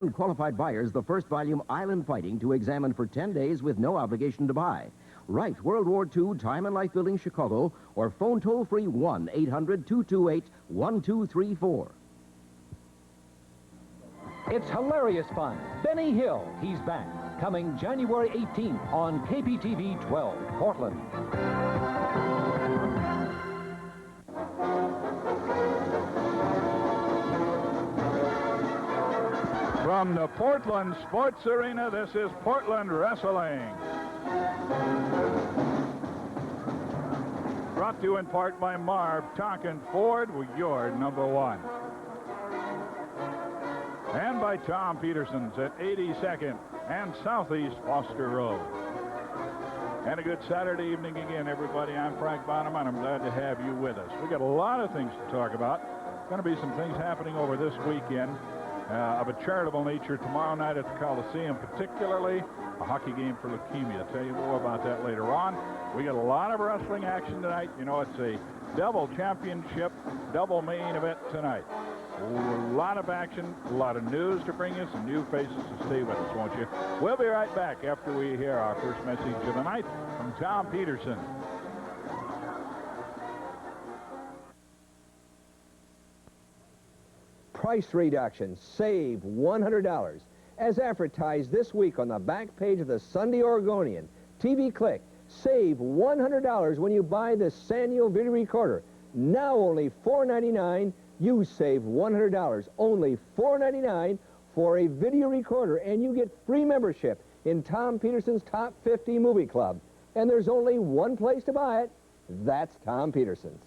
Qualified buyers the first volume Island Fighting to examine for 10 days with no obligation to buy. Write World War II Time and Life Building Chicago or phone toll-free 1-800-228-1234. It's hilarious fun. Benny Hill, he's back. Coming January 18th on KPTV 12, Portland. From the Portland Sports Arena, this is Portland Wrestling. Brought to you in part by Marv Tonkin Ford, with your number one. And by Tom Peterson's at 82nd and Southeast Foster Road. And a good Saturday evening again, everybody. I'm Frank Bonham, and I'm glad to have you with us. We got a lot of things to talk about. Going to be some things happening over this weekend. Of a charitable nature tomorrow night at the Coliseum, particularly a hockey game for leukemia. I'll tell you more about that later on. We got a lot of wrestling action tonight. You know, it's a double championship, double main event tonight. A lot of action, a lot of news to bring you, some new faces to stay with us, won't you? We'll be right back after we hear our first message of the night from Tom Peterson. Price reduction. Save $100. As advertised this week on the back page of the Sunday Oregonian. TV Click. Save $100 when you buy the Sanyo video recorder. Now only $4.99. You save $100. Only $4.99 for a video recorder, and you get free membership in Tom Peterson's Top 50 Movie Club. And there's only one place to buy it. That's Tom Peterson's.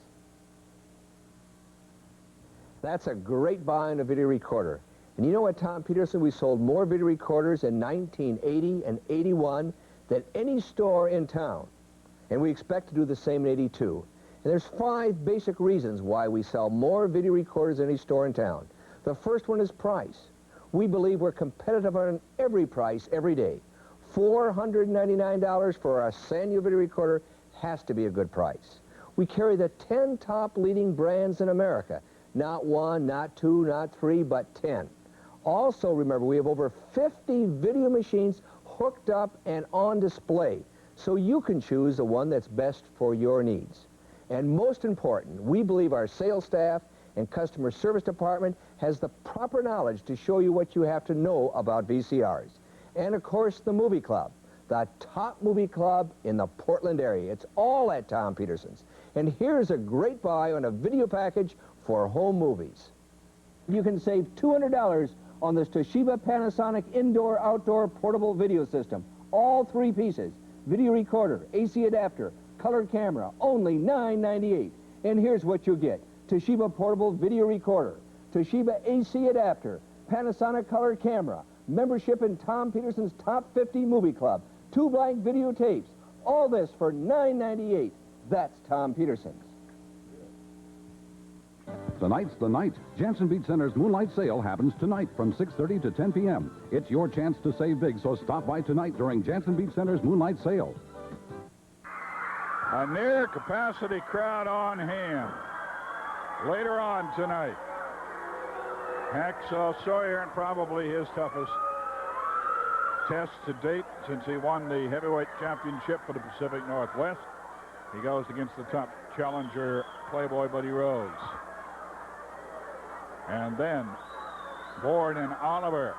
That's a great buy on a video recorder. And you know what, Tom Peterson, we sold more video recorders in 1980 and 81 than any store in town. And we expect to do the same in 82. And there's 5 basic reasons why we sell more video recorders than any store in town. The first one is price. We believe we're competitive on every price every day. $499 for a Sanyo video recorder has to be a good price. We carry the 10 top leading brands in America. Not 1, not 2, not 3, but 10. Also, remember, we have over 50 video machines hooked up and on display, so you can choose the one that's best for your needs. And most important, we believe our sales staff and customer service department has the proper knowledge to show you what you have to know about VCRs. And, of course, the Movie Club, the top movie club in the Portland area. It's all at Tom Peterson's. And here's a great buy on a video package for home movies. You can save $200 on this Toshiba Panasonic indoor-outdoor portable video system. All 3 pieces. Video recorder, AC adapter, color camera, only $9.98. And here's what you get. Toshiba portable video recorder, Toshiba AC adapter, Panasonic color camera, membership in Tom Peterson's Top 50 Movie Club, 2 blank videotapes. All this for $9.98. That's Tom Peterson's. Tonight's the night. Jansen Beach Center's Moonlight Sale happens tonight from 6:30 to 10 p.m. It's your chance to save big, so stop by tonight during Jansen Beach Center's Moonlight Sale. A near-capacity crowd on hand. Later on tonight, Hacksaw Sawyer, and probably his toughest test to date since he won the heavyweight championship for the Pacific Northwest. He goes against the top challenger, Playboy Buddy Rose. And then Bourne and Oliver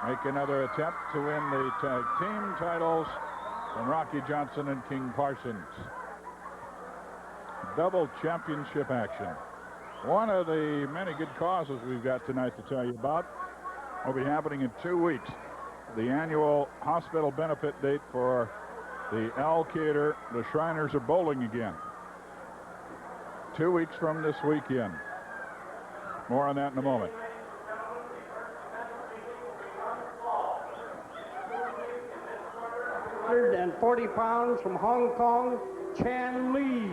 make another attempt to win the tag team titles from Rocky Johnson and King Parsons. Double championship action. One of the many good causes we've got tonight to tell you about will be happening in 2 weeks. The annual hospital benefit date for the Alcater. The Shriners are bowling again. 2 weeks from this weekend. More on that in a moment. And 40 pounds from Hong Kong, Chan Lee.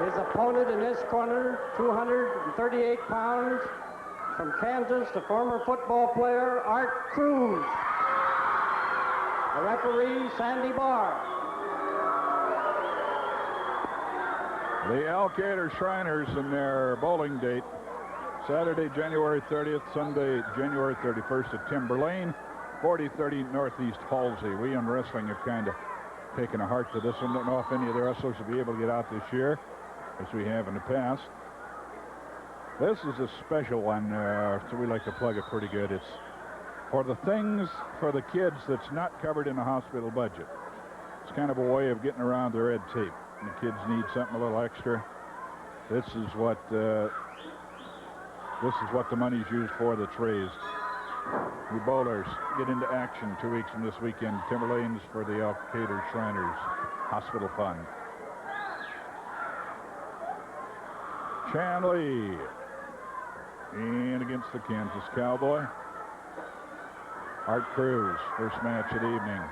His opponent in this corner, 238 pounds, from Kansas, the former football player, Art Cruz. The referee, Sandy Barr. The Alcater Shriners in their bowling date Saturday, January 30th, Sunday, January 31st at Timber Lane, 4030 Northeast Halsey. We in wrestling have kind of taken a heart to this one. Don't know if any of the wrestlers will be able to get out this year, as we have in the past. This is a special one, so we like to plug it pretty good. It's for the things for the kids that's not covered in the hospital budget. It's kind of a way of getting around the red tape. And the kids need something a little extra. This is what the money's used for that's raised. The bowlers get into action 2 weeks from this weekend. Timber Lanes for the Elk Cater Shriners Hospital Fund. Chanley in against the Kansas Cowboy. Art Cruz, first match of the evening.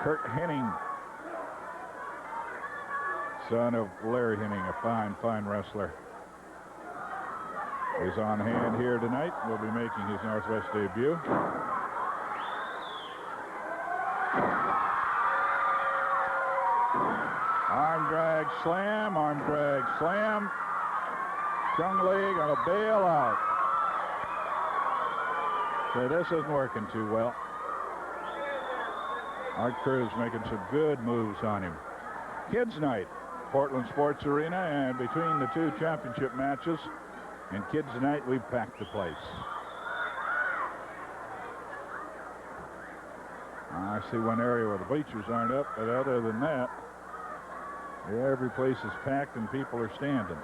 Kurt Henning, son of Larry Henning, a fine wrestler, is on hand here tonight. Will be making his Northwest debut. Arm drag slam, arm drag slam. Chung Lee gonna bail out. So this isn't working too well. Art Cruz making some good moves on him. Kids Night, Portland Sports Arena, and between the two championship matches and Kids Night, we packed the place. I see one area where the bleachers aren't up, but other than that, every place is packed and people are standing.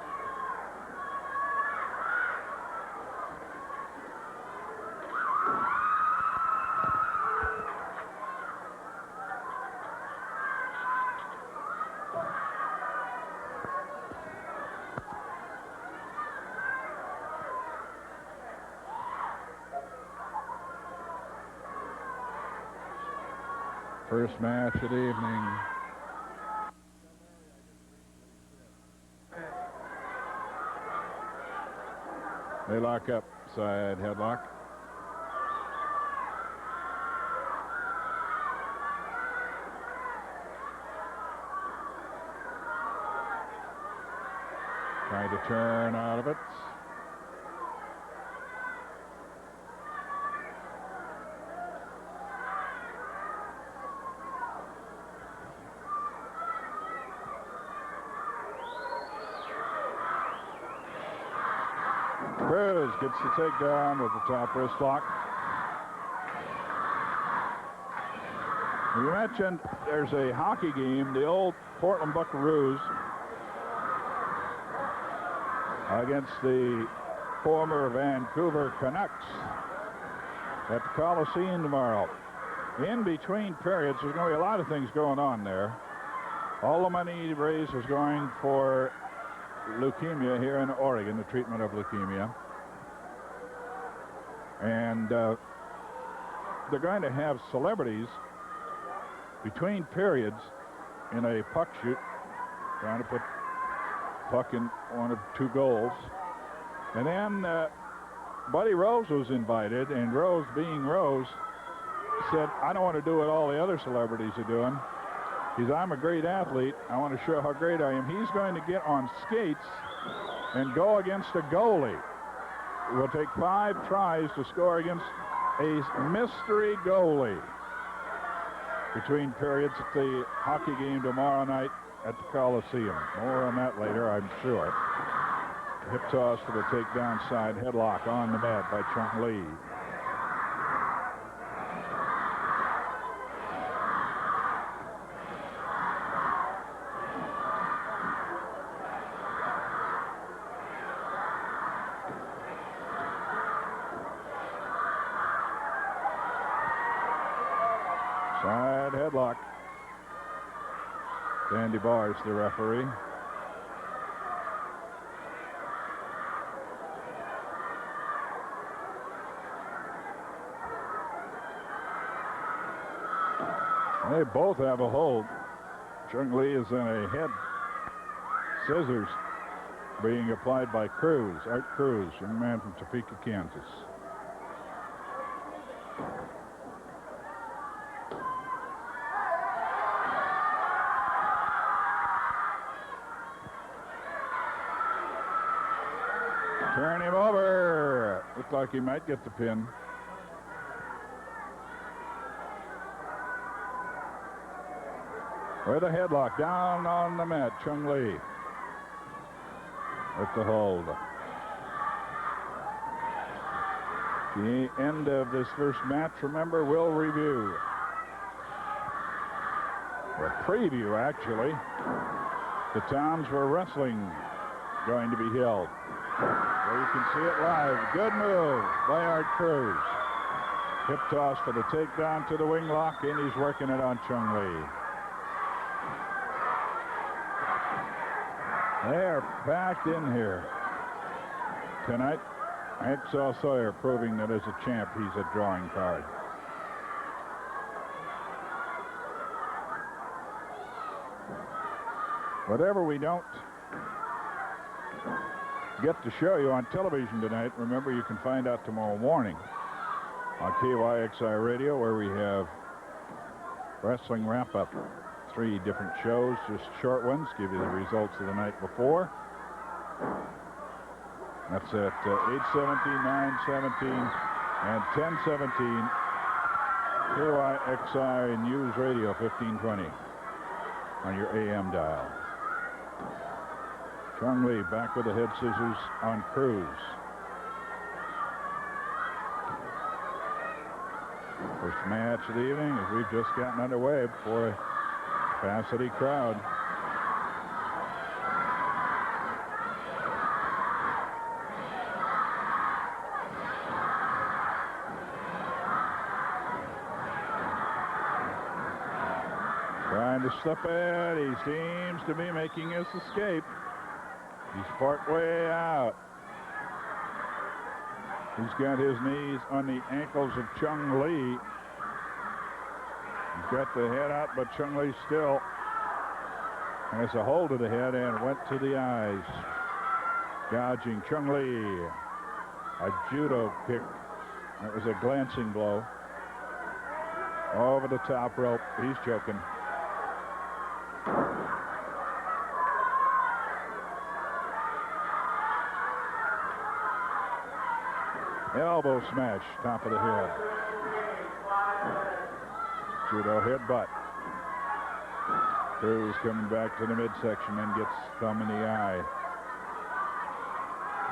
First match of the evening. They lock up, side headlock. Trying to turn out of it. Cruz gets the takedown with the top wrist lock. You mentioned there's a hockey game, the old Portland Buckaroos against the former Vancouver Canucks at the Coliseum tomorrow. In between periods, there's going to be a lot of things going on there. All the money raised is going for leukemia here in Oregon, the treatment of leukemia. And they're going to have celebrities between periods in a puck shoot, trying to put puck in one of two goals. And then Buddy Rose was invited, and Rose, being Rose, said, I don't want to do what all the other celebrities are doing. He said, I'm a great athlete. I want to show how great I am. He's going to get on skates and go against a goalie. It will take 5 tries to score against a mystery goalie. Between periods at the hockey game tomorrow night at the Coliseum. More on that later, I'm sure. Hip toss for the takedown side headlock on the mat by Chung Lee. Side headlock. Sandy Barrs, the referee. They both have a hold. Chung Lee is in a head scissors being applied by Cruz, Art Cruz, young man from Topeka, Kansas. looked like he might get the pin. With a headlock down on the mat, Chung Lee. With the hold. The end of this first match, remember, we'll review. A preview, actually. The towns where wrestling going to be held. There you can see it live. Good move by Art Cruz. Hip toss for the takedown to the wing lock, and he's working it on Chung Lee. They're packed in here tonight. Hacksaw Sawyer proving that as a champ, he's a drawing card. Whatever we don't get to show you on television tonight, remember you can find out tomorrow morning on KYXI Radio, where we have wrestling wrap-up. 3 different shows, just short ones, give you the results of the night before. That's at 8:17, 9:17, and 10:17. KYXI News Radio 1520 on your AM dial. Chung Lee back with the head scissors on Cruz. First match of the evening as we've just gotten underway before a capacity crowd. Trying to slip it. He seems to be making his escape. He's part way out. He's got his knees on the ankles of Chung Lee. He's got the head out, but Chung Lee still has a hold of the head and went to the eyes. Gouging Chung Lee. A judo kick. That was a glancing blow. Over the top rope. He's choking. Elbow smash, top of the head. Judo headbutt. Cruz coming back to the midsection and gets thumb in the eye.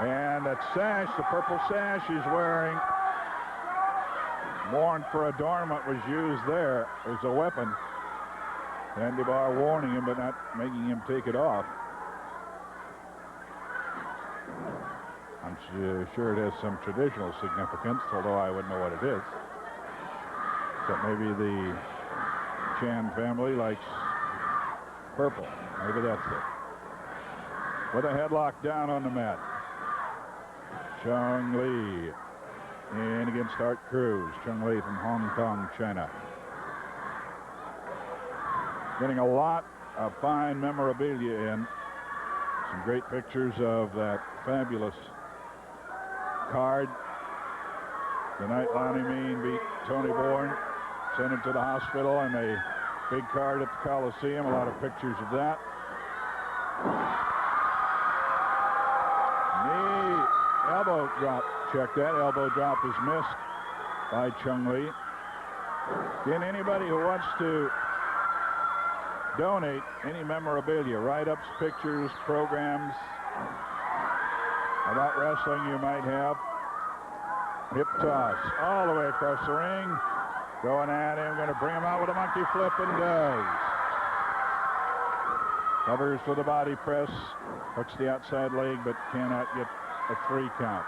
And that sash, the purple sash he's wearing, worn for adornment, was used there as a weapon. Sandy Bar warning him but not making him take it off. I'm sure it has some traditional significance, although I wouldn't know what it is. But maybe the Chan family likes purple. Maybe that's it. With a headlock down on the mat. Chung Lee in against Art Cruz. Chung Lee from Hong Kong, China. Getting a lot of fine memorabilia in. Some great pictures of that fabulous card. The night Lonnie Mean beat Tony Bourne, sent him to the hospital, and a big card at the Coliseum. A lot of pictures of that. Knee, elbow drop. Check that. Elbow drop is missed by Chung Lee. Again, anybody who wants to donate any memorabilia, write-ups, pictures, programs about wrestling you might have. Hip toss all the way across the ring. Going at him, going to bring him out with a monkey flip, and does. Covers with a body press. Hooks the outside leg, but cannot get a 3 count.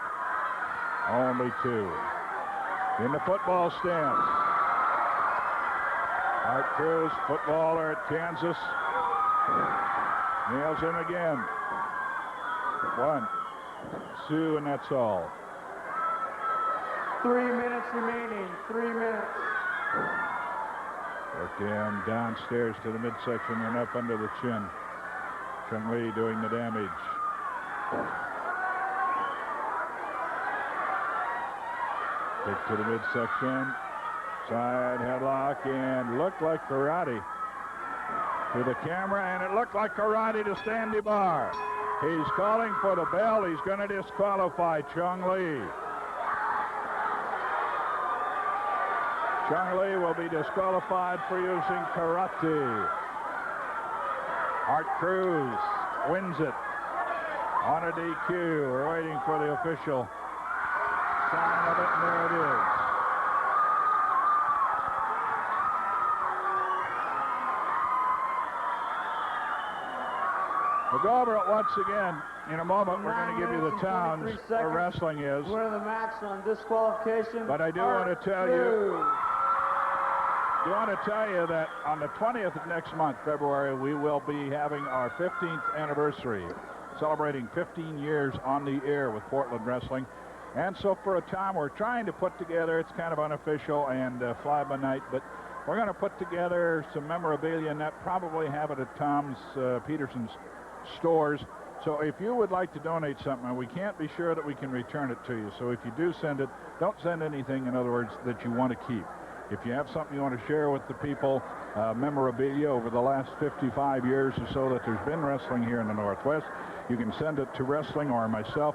Only 2. In the football stance. Art Cruz, footballer at Kansas. Nails him again. 1, 2, and that's all. 3 minutes remaining. 3 minutes. Worked him downstairs to the midsection and up under the chin. Chung Lee doing the damage. Kick to the midsection. Side headlock, and looked like karate to the camera, and it looked like karate to Sandy Bar. He's calling for the bell. He's going to disqualify Chung Lee. Chung Lee will be disqualified for using karate. Art Cruz wins it on a DQ. We're waiting for the official sign of it, and there it is. We'll go over it once again in a moment. We're going to give you the towns where wrestling is. Winner of the match on disqualification. But I do want to tell you, that on the 20th of next month, February, we will be having our 15th anniversary, celebrating 15 years on the air with Portland Wrestling. And so for a time, we're trying to put together, it's kind of unofficial and fly by night, but we're going to put together some memorabilia, and that probably have it at Tom's Peterson's stores. So if you would like to donate something, we can't be sure that we can return it to you. So if you do send it, don't send anything, in other words, that you want to keep. If you have something you want to share with the people, memorabilia over the last 55 years or so that there's been wrestling here in the Northwest, you can send it to Wrestling or myself,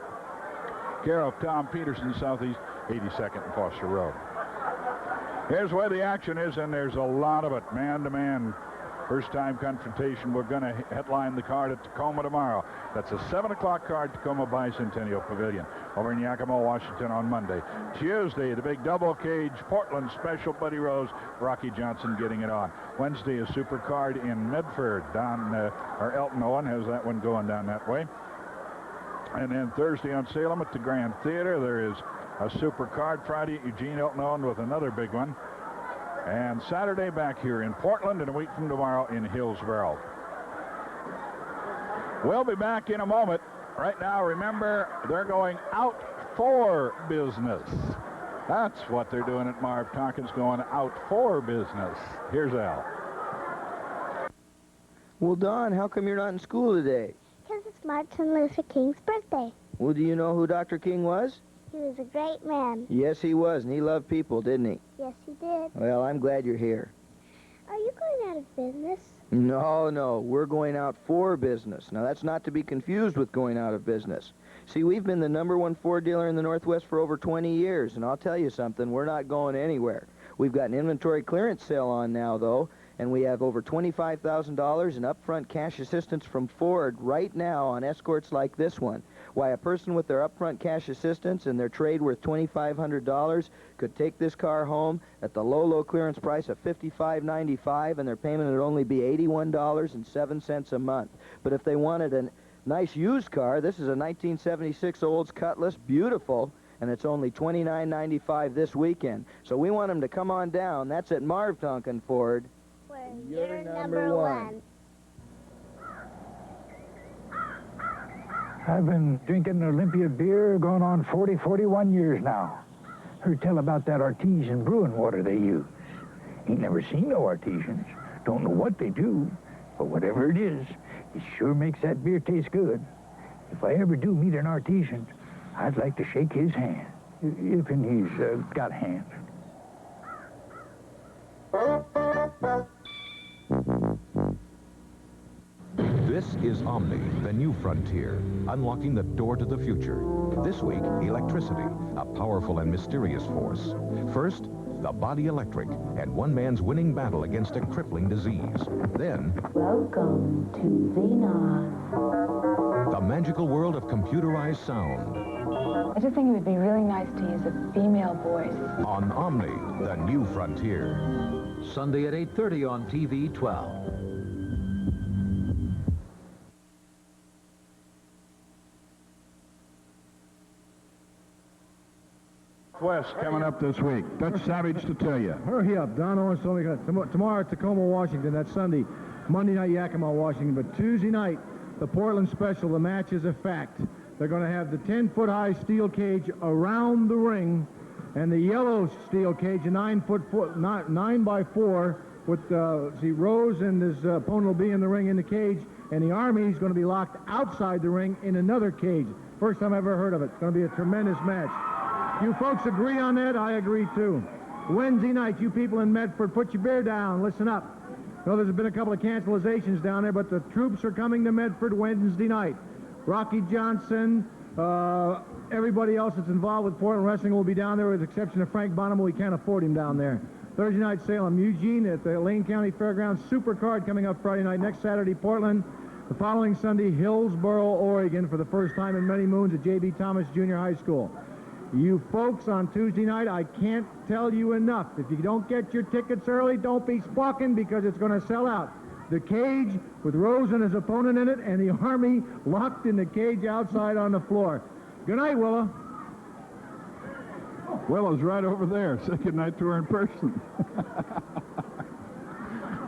care of Tom Peterson, Southeast 82nd and Foster Road. Here's where the action is, and there's a lot of it, man-to-man. First-time confrontation. We're going to headline the card at Tacoma tomorrow. That's a 7 o'clock card, Tacoma Bicentennial Pavilion. Over in Yakima, Washington on Monday. Tuesday, the big double cage Portland special, Buddy Rose, Rocky Johnson getting it on. Wednesday, a super card in Medford. Elton Owen has that one going down that way. And then Thursday on Salem at the Grand Theater, there is a super card. Friday at Eugene, Elton Owen with another big one. And Saturday back here in Portland, and a week from tomorrow in Hillsboro. We'll be back in a moment. Right now, remember, they're going out for business. That's what they're doing at Marv Tompkins, going out for business. Here's Al. Well, Don, how come you're not in school today? Because it's Martin Luther King's birthday. Well, do you know who Dr. King was? He was a great man. Yes, he was, and he loved people, didn't he? Yes, he did. Well, I'm glad you're here. Are you going out of business? No, we're going out for business. Now, that's not to be confused with going out of business. See, we've been the #1 Ford dealer in the Northwest for over 20 years, and I'll tell you something, we're not going anywhere. We've got an inventory clearance sale on now, though, and we have over $25,000 in upfront cash assistance from Ford right now on Escorts like this one. Why, a person with their upfront cash assistance and their trade worth $2,500 could take this car home at the low clearance price of $55.95, and their payment would only be $81.07 a month. But if they wanted a nice used car, this is a 1976 Olds Cutlass, beautiful, and it's only $29.95 this weekend. So we want them to come on down. That's at Marv Tonkin Ford. Where You're you're number one. I've been drinking Olympia beer going on 41 years now. Heard tell about that artesian brewing water they use. Ain't never seen no artesians. Don't know what they do, but whatever it is, it sure makes that beer taste good. If I ever do meet an artesian, I'd like to shake his hand, if he's got a hand. This is Omni, the new frontier, unlocking the door to the future. This week, electricity, a powerful and mysterious force. First, the body electric, and one man's winning battle against a crippling disease. Then, welcome to Xenon. The magical world of computerized sound. I just think it would be really nice to use a female voice. On Omni, the new frontier. Sunday at 8:30 on TV 12. West coming up this week. Dutch Savage to tell you. Hurry up. Don Owens told me tomorrow at Tacoma, Washington. That's Sunday. Monday night, Yakima, Washington. But Tuesday night, the Portland special, the match is a fact. They're going to have the 10-foot-high steel cage around the ring and the yellow steel cage, a 9x4 with, Rose and his opponent will be in the ring in the cage, and the Army is going to be locked outside the ring in another cage. First time I've ever heard of it. It's going to be a tremendous match. You folks agree on that? I agree, too. Wednesday night, you people in Medford, put your beer down. Listen up. Well, there's been a couple of cancelizations down there, but the troops are coming to Medford Wednesday night. Rocky Johnson, everybody else that's involved with Portland Wrestling will be down there with the exception of Frank Bonham. We can't afford him down there. Thursday night, Salem, Eugene at the Lane County Fairgrounds. Supercard coming up Friday night. Next Saturday, Portland. The following Sunday, Hillsboro, Oregon, for the first time in many moons at J.B. Thomas Junior High School. You folks on Tuesday night, I can't tell you enough. If you don't get your tickets early, don't be squawking because it's going to sell out. The cage with Rose and his opponent in it, and the Army locked in the cage outside on the floor. Good night, Willa. Willa's right over there. Second night tour in person.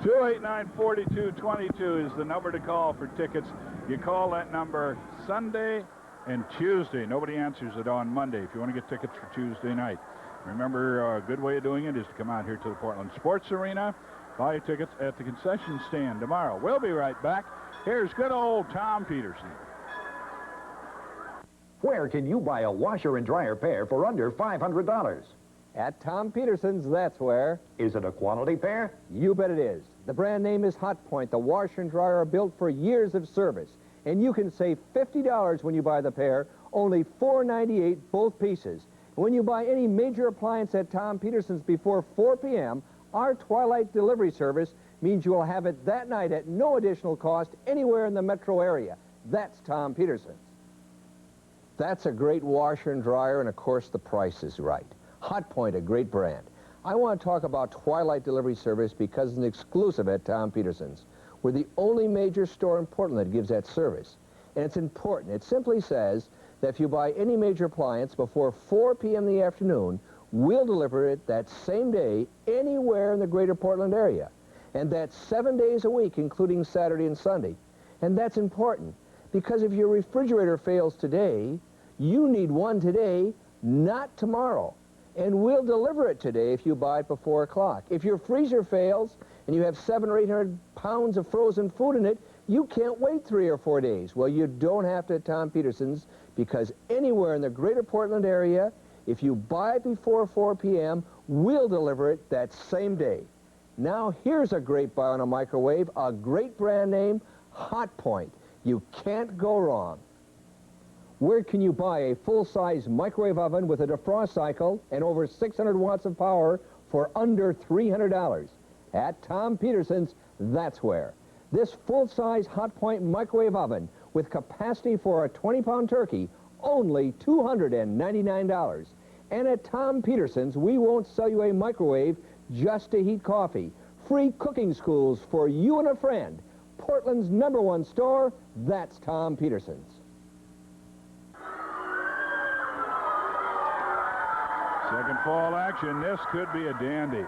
289-4222 is the number to call for tickets. You call that number Sunday and Tuesday. Nobody answers it on Monday if you want to get tickets for Tuesday night. Remember, a good way of doing it is to come out here to the Portland Sports Arena, buy your tickets at the concession stand tomorrow. We'll be right back. Here's good old Tom Peterson. Where can you buy a washer and dryer pair for under $500? At Tom Peterson's, that's where. Is it a quality pair? You bet it is. The brand name is Hot Point. The washer and dryer are built for years of service. And you can save $50 when you buy the pair, only $4.98 both pieces. And when you buy any major appliance at Tom Peterson's before 4 p.m., our Twilight delivery service means you will have it that night at no additional cost anywhere in the metro area. That's Tom Peterson's. That's a great washer and dryer, and of course the price is right. Hot Point, a great brand. I want to talk about Twilight delivery service because it's an exclusive at Tom Peterson's. We're the only major store in Portland that gives that service. And it's important. It simply says that if you buy any major appliance before 4 p.m. in the afternoon, we'll deliver it that same day anywhere in the greater Portland area. And that's 7 days a week, including Saturday and Sunday. And that's important because if your refrigerator fails today, you need one today, not tomorrow. And we'll deliver it today if you buy it before 4 o'clock. If your freezer fails and you have 700 or 800 pounds of frozen food in it, you can't wait 3 or 4 days. Well, you don't have to at Tom Peterson's because anywhere in the greater Portland area, if you buy it before 4 p.m., we'll deliver it that same day. Now, here's a great buy on a microwave, a great brand name, Hot Point. You can't go wrong. Where can you buy a full-size microwave oven with a defrost cycle and over 600 watts of power for under $300? At Tom Peterson's, that's where. This full-size Hot Point microwave oven with capacity for a 20-pound turkey, only $299. And at Tom Peterson's, we won't sell you a microwave just to heat coffee. Free cooking schools for you and a friend. Portland's #1 store, that's Tom Peterson's. Second fall action. This could be a dandy.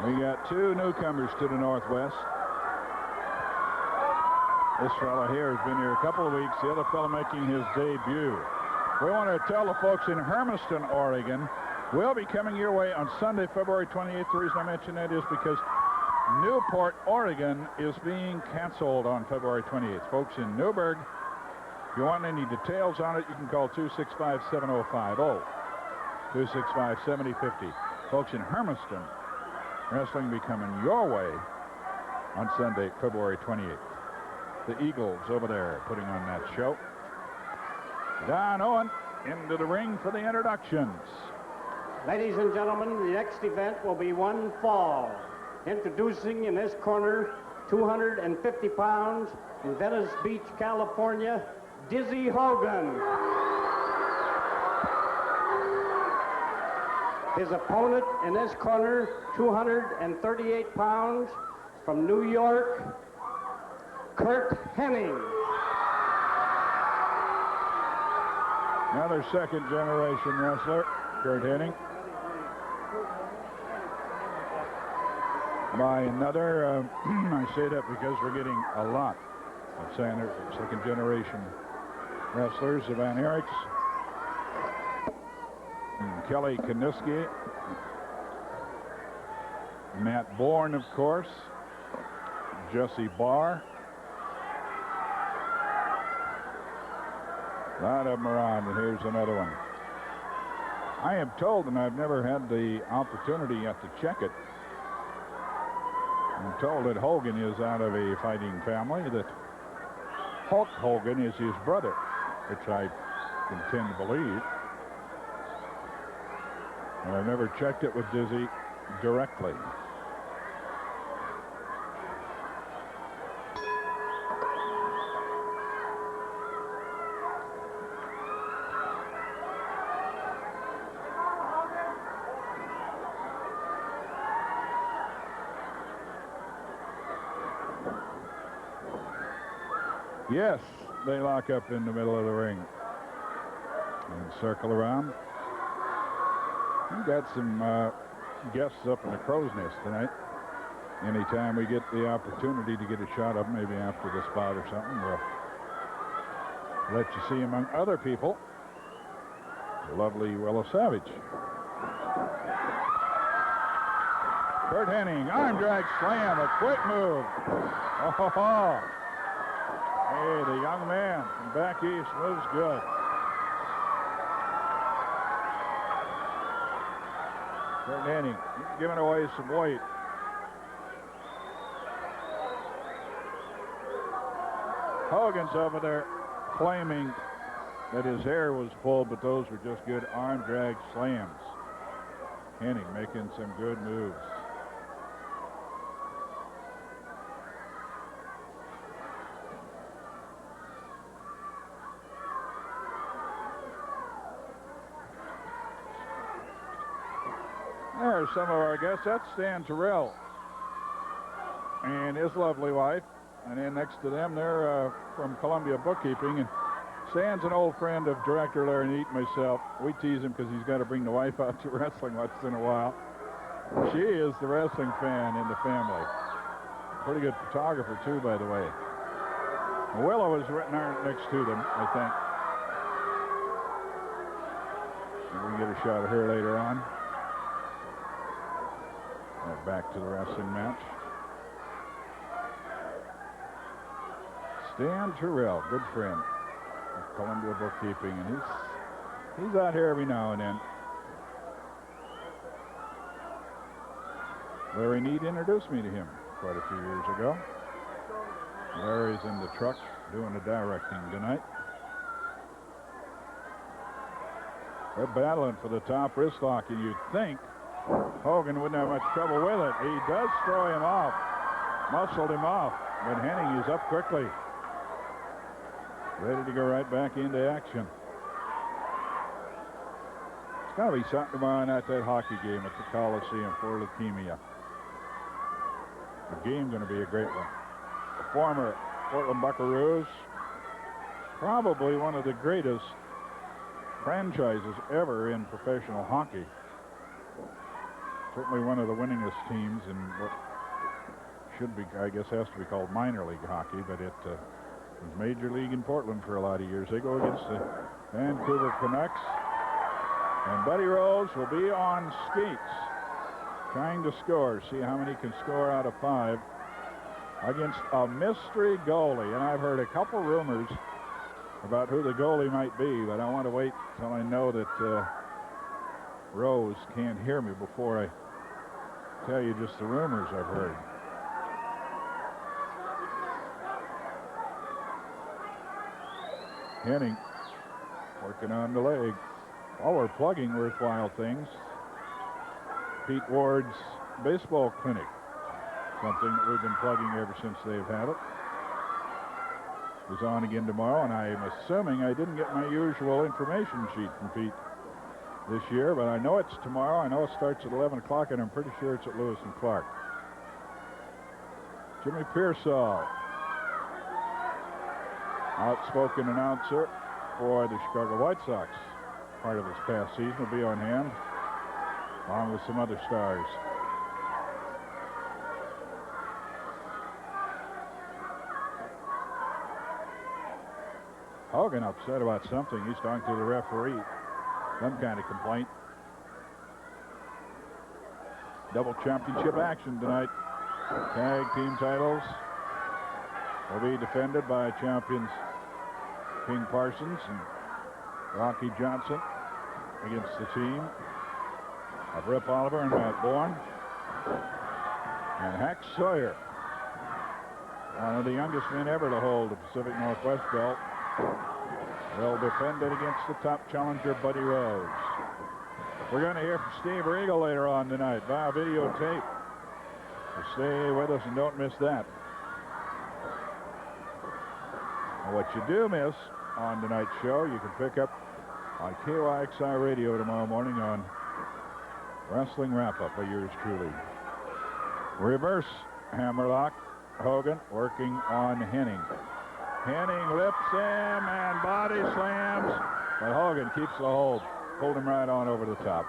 We got two newcomers to the Northwest. This fella here has been here a couple of weeks. The other fella making his debut. We want to tell the folks in Hermiston, Oregon, we'll be coming your way on Sunday, February 28th. The reason I mention that is because Newport, Oregon is being canceled on February 28th. Folks in Newburgh, if you want any details on it, you can call 265-7050. 265-7050. Folks in Hermiston, wrestling be coming your way on Sunday, February 28th. The Eagles over there putting on that show. Don Owen into the ring for the introductions. Ladies and gentlemen, the next event will be one fall. Introducing in this corner, 250 pounds, in Venice Beach, California, Dizzy Hogan. His opponent in this corner, 238 pounds, from New York, Kurt Hennig. Another second-generation wrestler, Kurt Hennig. By another, I say that because we're getting a lot of second-generation wrestlers. Van Eriks, Kelly Kaniski, Matt Bourne, of course, Jesse Barr. A lot of them are on, and here's another one. I am told, and I've never had the opportunity yet to check it, I'm told that Hogan is out of a fighting family, that Hulk Hogan is his brother, which I intend to believe. And I've never checked it with Dizzy. directly. Yes, they lock up in the middle of the ring and circle around. We've got some guests up in the crow's nest tonight. Anytime we get the opportunity to get a shot of them, maybe after this bout or something, we'll let you see among other people the lovely Willow Savage. Kurt Hennig, arm drag slam, a quick move. Oh, hey, the young man from back east moves good. Kurt Hennig giving away some weight. Hogan's over there claiming that his hair was pulled, but those were just good arm drag slams. Hennig making some good moves. There's some of our guests. That's Stan Terrell and his lovely wife. And then next to them, they're from Columbia Bookkeeping. And Stan's an old friend of Director Larry Neat and myself. We tease him because he's got to bring the wife out to wrestling once in a while. She is the wrestling fan in the family. Pretty good photographer, too, by the way. Willow is right next to them, I think. And we can get a shot of her later on. Back to the wrestling match. Stan Terrell, good friend of Columbia Bookkeeping, and he's out here every now and then. Larry Neat introduced me to him quite a few years ago. Larry's in the truck doing the directing tonight. They're battling for the top wrist lock, and you'd think Hogan wouldn't have much trouble with it. He does throw him off, muscled him off, but Hennig is up quickly, ready to go right back into action. It's got to be something tomorrow night, that hockey game at the Coliseum for leukemia. The game's going to be a great one. The former Portland Buckaroos, probably one of the greatest franchises ever in professional hockey. Certainly one of the winningest teams in what should be, I guess, has to be called minor league hockey, but it was major league in Portland for a lot of years. They go against the Vancouver Canucks, and Buddy Rose will be on skates trying to score, see how many can score out of 5 against a mystery goalie. And I've heard a couple rumors about who the goalie might be, but I want to wait till I know that Rose can't hear me before I tell you just the rumors I've heard. Hennig working on the leg. While we're plugging worthwhile things, Pete Ward's baseball clinic, something that we've been plugging ever since they've had it, is on again tomorrow, and I'm assuming I didn't get my usual information sheet from Pete this year, but I know it's tomorrow. I know it starts at 11 o'clock, and I'm pretty sure it's at Lewis and Clark. Jimmy Pearsall, outspoken announcer for the Chicago White Sox, part of this past season, will be on hand, along with some other stars. Hogan upset about something. He's talking to the referee. Some kind of complaint. Double championship action tonight. Tag team titles will be defended by champions King Parsons and Rocky Johnson against the team of Rip Oliver and Matt Bourne. And Hack Sawyer, one of the youngest men ever to hold the Pacific Northwest belt, will defend it against the top challenger, Buddy Rose. We're going to hear from Steve Regal later on tonight via videotape. So stay with us and don't miss that. And what you do miss on tonight's show, you can pick up on KYXI Radio tomorrow morning on Wrestling Wrap-Up by yours truly. Reverse hammerlock. Hogan working on Henning. Henning lips him and body slams, but Hogan keeps the hold. Pulled him right on over the top.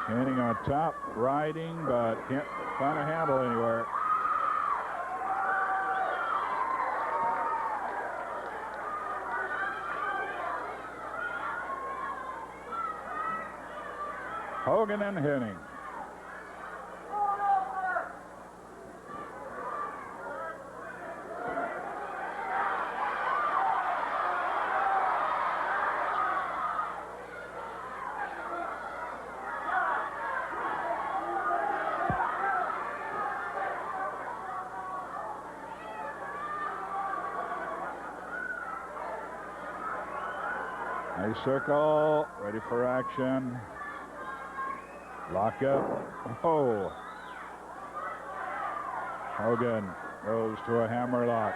Henning on top, riding, but can't find a handle anywhere. Hogan and Henning. Nice circle, ready for action. Lock up. Oh. Hogan goes to a hammerlock.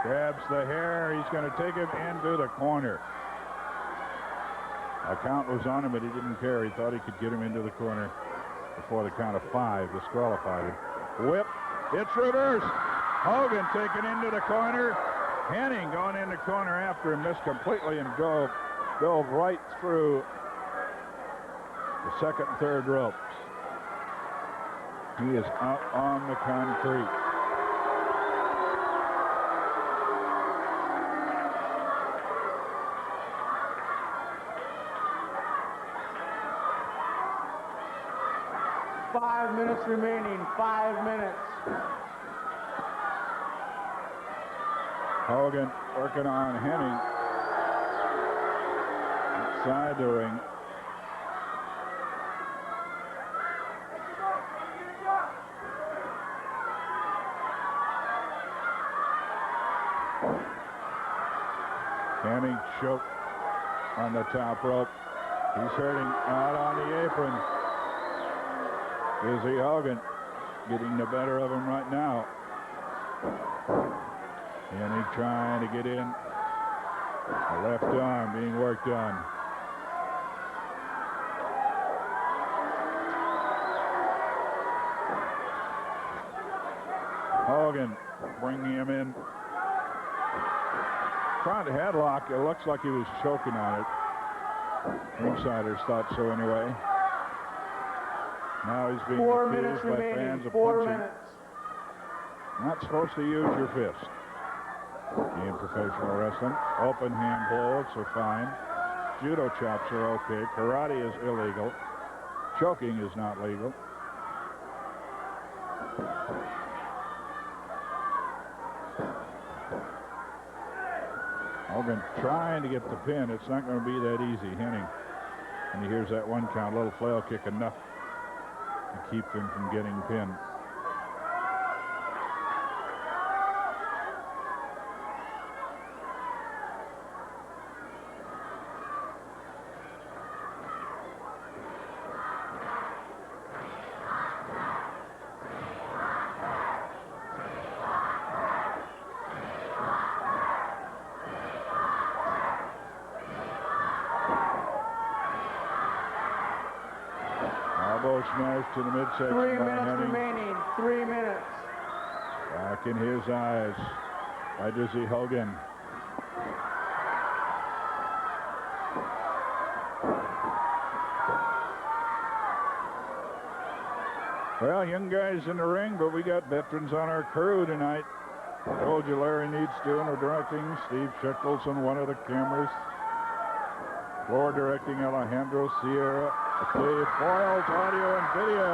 Grabs the hair. He's going to take him into the corner. A count was on him, but he didn't care. He thought he could get him into the corner before the count of 5 disqualified him. Whip. It's reversed. Hogan taken into the corner. Henning going in the corner after him, missed completely and dove right through the second and third ropes. He is out on the concrete. Five minutes remaining. 5 minutes. Hogan working on Henning outside the ring. Henning choked on the top rope. He's hurting out on the apron. Izzy Hogan getting the better of him right now. Henning trying to get in. The left arm being worked on. Hogan bringing him in. Trying to headlock. It looks like he was choking on it. Ringsiders thought so anyway. Now he's being 4 accused minutes by remaining. fans of 4 punching. minutes. Not supposed to use your fist in professional wrestling. Open hand holds are fine. Judo chops are okay. Karate is illegal. Choking is not legal. Hogan trying to get the pin. It's not going to be that easy. Henning. And he hears that one count. A little flail kick enough to keep him from getting pinned. Elbow smash to the midsection 3 by minutes Henning. remaining. 3 minutes. Back in his eyes by Dizzy Hogan. Well, young guys in the ring, but we got veterans on our crew tonight. I told you Larry Needs doing the directing. Steve Sheckles on one of the cameras. Floor directing Alejandro Sierra. Dave Boyles, audio and video.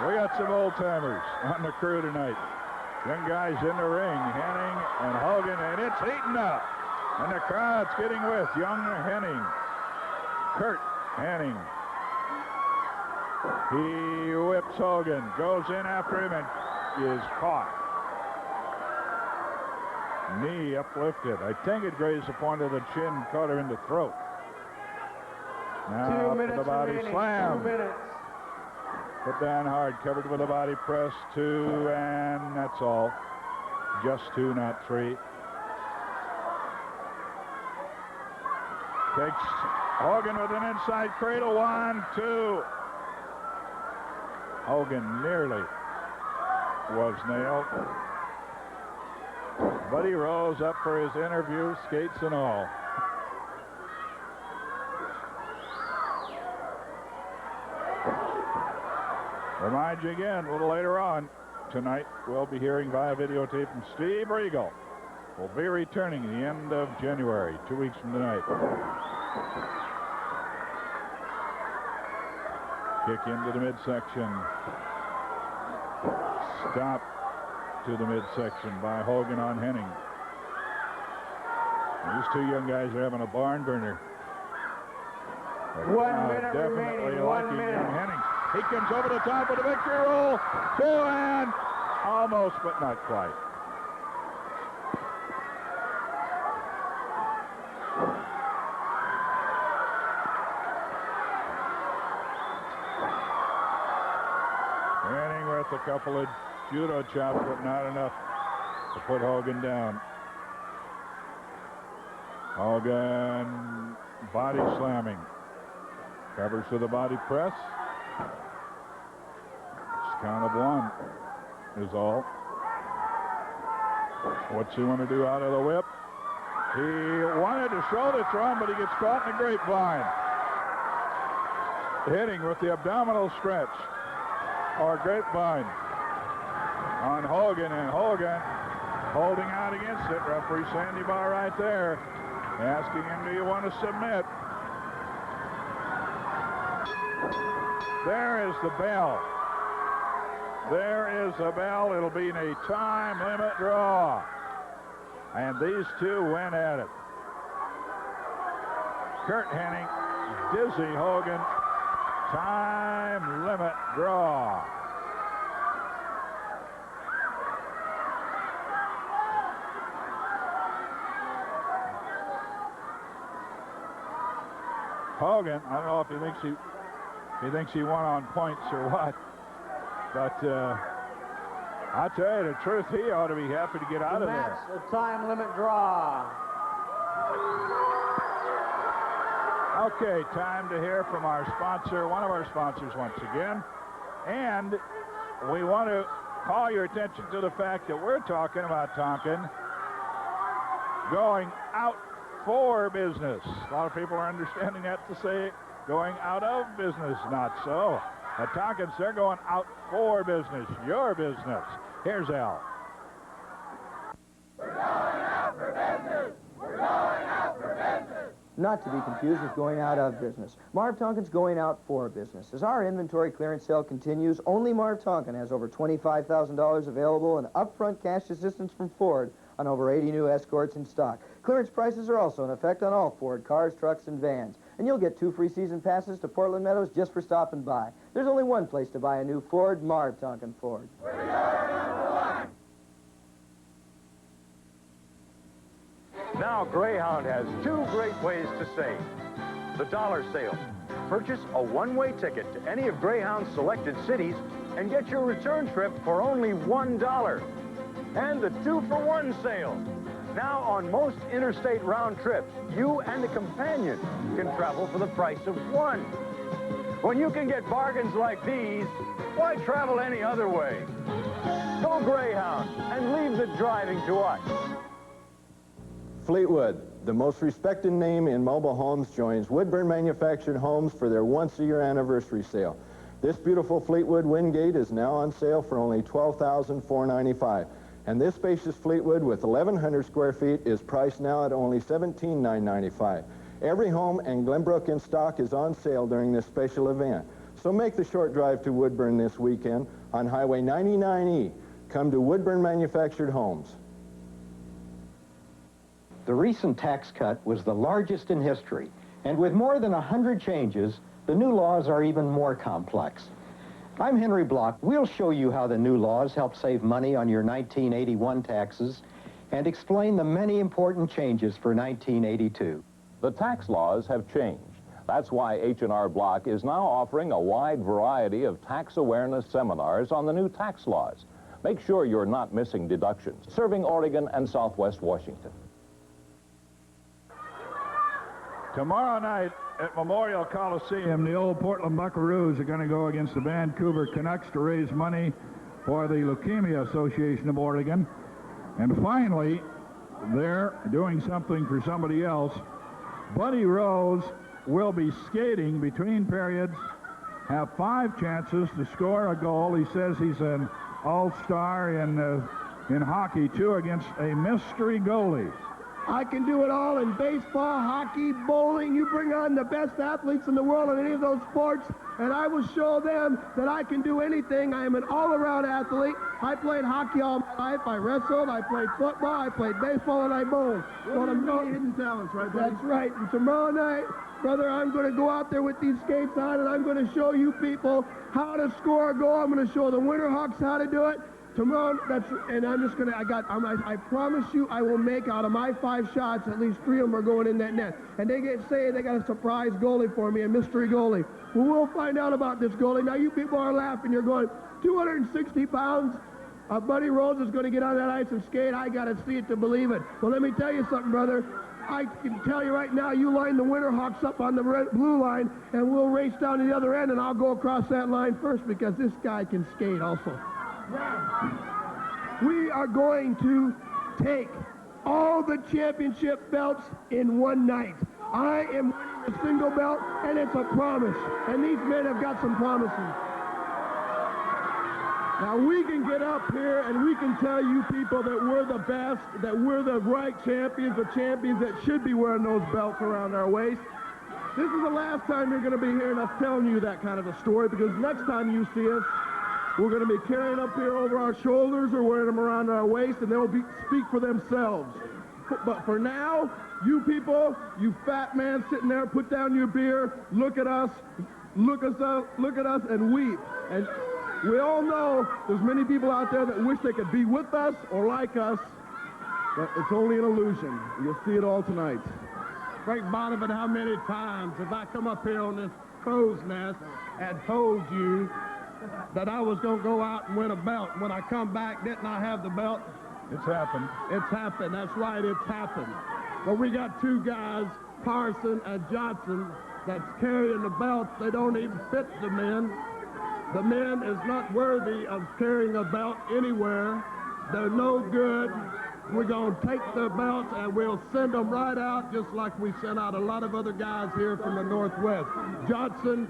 We got some old-timers on the crew tonight. Young guys in the ring, Henning and Hogan, and it's heating up. And the crowd's getting with young Henning. Curt Henning. He whips Hogan, goes in after him, and is caught. Knee uplifted. I think it grazed the point of the chin, caught her in the throat. Now 2 up to minutes the body remaining. slam. 2 minutes. Put down hard, covered with a body press, 2, and that's all. Just 2, not 3. Takes Hogan with an inside cradle, 1, 2. Hogan nearly was nailed. But he rose up for his interview, skates and all. Remind you again, a little later on tonight, we'll be hearing via videotape from Steve Regal. Will be returning at the end of January, 2 weeks from tonight. Kick into the midsection. Stop to the midsection by Hogan on Henning. These two young guys are having a barn burner. 1 minute definitely remaining. 1 liking minute. young Henning. He comes over the top with a victory roll. 2 and almost, but not quite. Henning with a couple of judo chops, but not enough to put Hogan down. Hogan body slamming. Covers to the body press. Just count of 1 is all. What's he want to do out of the whip? He wanted to shoulder throw him, but he gets caught in the grapevine. Hitting with the abdominal stretch or grapevine on Hogan, and Hogan holding out against it. Referee Sandy Barr right there asking him, do you want to submit? There is the bell. There is the bell. It'll be a time limit draw. And these two went at it. Curt Hennig, Dizzy Hogan, time limit draw. Hogan, I don't know if he thinks he won on points or what, but I tell you the truth, he ought to be happy to get out of there. That's a time limit draw. Okay, time to hear from our sponsor, one of our sponsors once again, and we want to call your attention to the fact that we're talking about Tonkin going out for business. A lot of people are understanding that to say going out of business. Not so. At Tonkins, they're going out for business, your business. Here's Al. We're going out for business. We're going out for business. Not to be confused with going out of business. Marv Tonkin's going out for business. As our inventory clearance sale continues, only Marv Tonkin has over $25,000 available and upfront cash assistance from Ford on over 80 new Escorts in stock. Clearance prices are also in effect on all Ford cars, trucks, and vans. And you'll get 2 free season passes to Portland Meadows just for stopping by. There's only one place to buy a new Ford, Marv Tonkin Ford. We're your number one. Now Greyhound has 2 great ways to save. The dollar sale. Purchase a one-way ticket to any of Greyhound's selected cities and get your return trip for only $1. And the 2-for-1 sale. Now on most interstate round trips, you and a companion can travel for the price of 1. When you can get bargains like these, why travel any other way? Go Greyhound and leave the driving to us. Fleetwood, the most respected name in mobile homes, joins Woodburn Manufactured Homes for their once-a-year anniversary sale. This beautiful Fleetwood Wingate is now on sale for only $12,495. And this spacious Fleetwood with 1,100 square feet is priced now at only $17,995. Every home and Glenbrook in stock is on sale during this special event. So make the short drive to Woodburn this weekend on Highway 99E. Come to Woodburn Manufactured Homes. The recent tax cut was the largest in history, and with more than 100 changes, the new laws are even more complex. I'm Henry Block. We'll show you how the new laws help save money on your 1981 taxes and explain the many important changes for 1982. The tax laws have changed. That's why H&R Block is now offering a wide variety of tax awareness seminars on the new tax laws. Make sure you're not missing deductions. Serving Oregon and Southwest Washington. Tomorrow night at Memorial Coliseum, the old Portland Buckaroos are going to go against the Vancouver Canucks to raise money for the Leukemia Association of Oregon. And finally, they're doing something for somebody else. Buddy Rose will be skating between periods, have 5 chances to score a goal. He says he's an all-star in hockey, too, against a mystery goalie. I can do it all in baseball, hockey, bowling. You bring on the best athletes in the world in any of those sports, and I will show them that I can do anything. I am an all-around athlete. I played hockey all my life. I wrestled, I played football, I played baseball, and I bowled. One of many hidden talents, right, buddy? That's right. And tomorrow night, brother, I'm going to go out there with these skates on, and I'm going to show you people how to score a goal. I'm going to show the Winterhawks how to do it. Tomorrow, and I'm just going to, I promise you, I will make out of my 5 shots, at least 3 of them are going in that net. And they they got a surprise goalie for me, a mystery goalie. Well, we'll find out about this goalie. Now, you people are laughing. You're going, 260 pounds? Buddy Rose is going to get on that ice and skate. I got to see it to believe it. Well, let me tell you something, brother. I can tell you right now, you line the Winterhawks up on the blue line, and we'll race down to the other end, and I'll go across that line first because this guy can skate also. We are going to take all the championship belts in one night. I am winning the single belt, and it's a promise. And these men have got some promises. Now, we can get up here and we can tell you people that we're the best, that we're the right champions, the champions that should be wearing those belts around our waist. This is the last time you're going to be hearing us telling you that kind of a story, because next time you see us, we're going to be carrying up here over our shoulders or wearing them around our waist, and they'll speak for themselves. But for now, you people, you fat man sitting there, put down your beer, look at us, look at us, and weep. And we all know there's many people out there that wish they could be with us or like us, but it's only an illusion. You'll see it all tonight. Frank Bonneman, how many times have I come up here on this crow's nest and told you that I was going to go out and win a belt? When I come back, didn't I have the belt? It's happened. It's happened. That's right, it's happened. But we got 2 guys, Parson and Johnson, that's carrying the belts. They don't even fit the men. The men is not worthy of carrying a belt anywhere. They're no good. We're going to take their belts and we'll send them right out, just like we sent out a lot of other guys here from the Northwest. Johnson,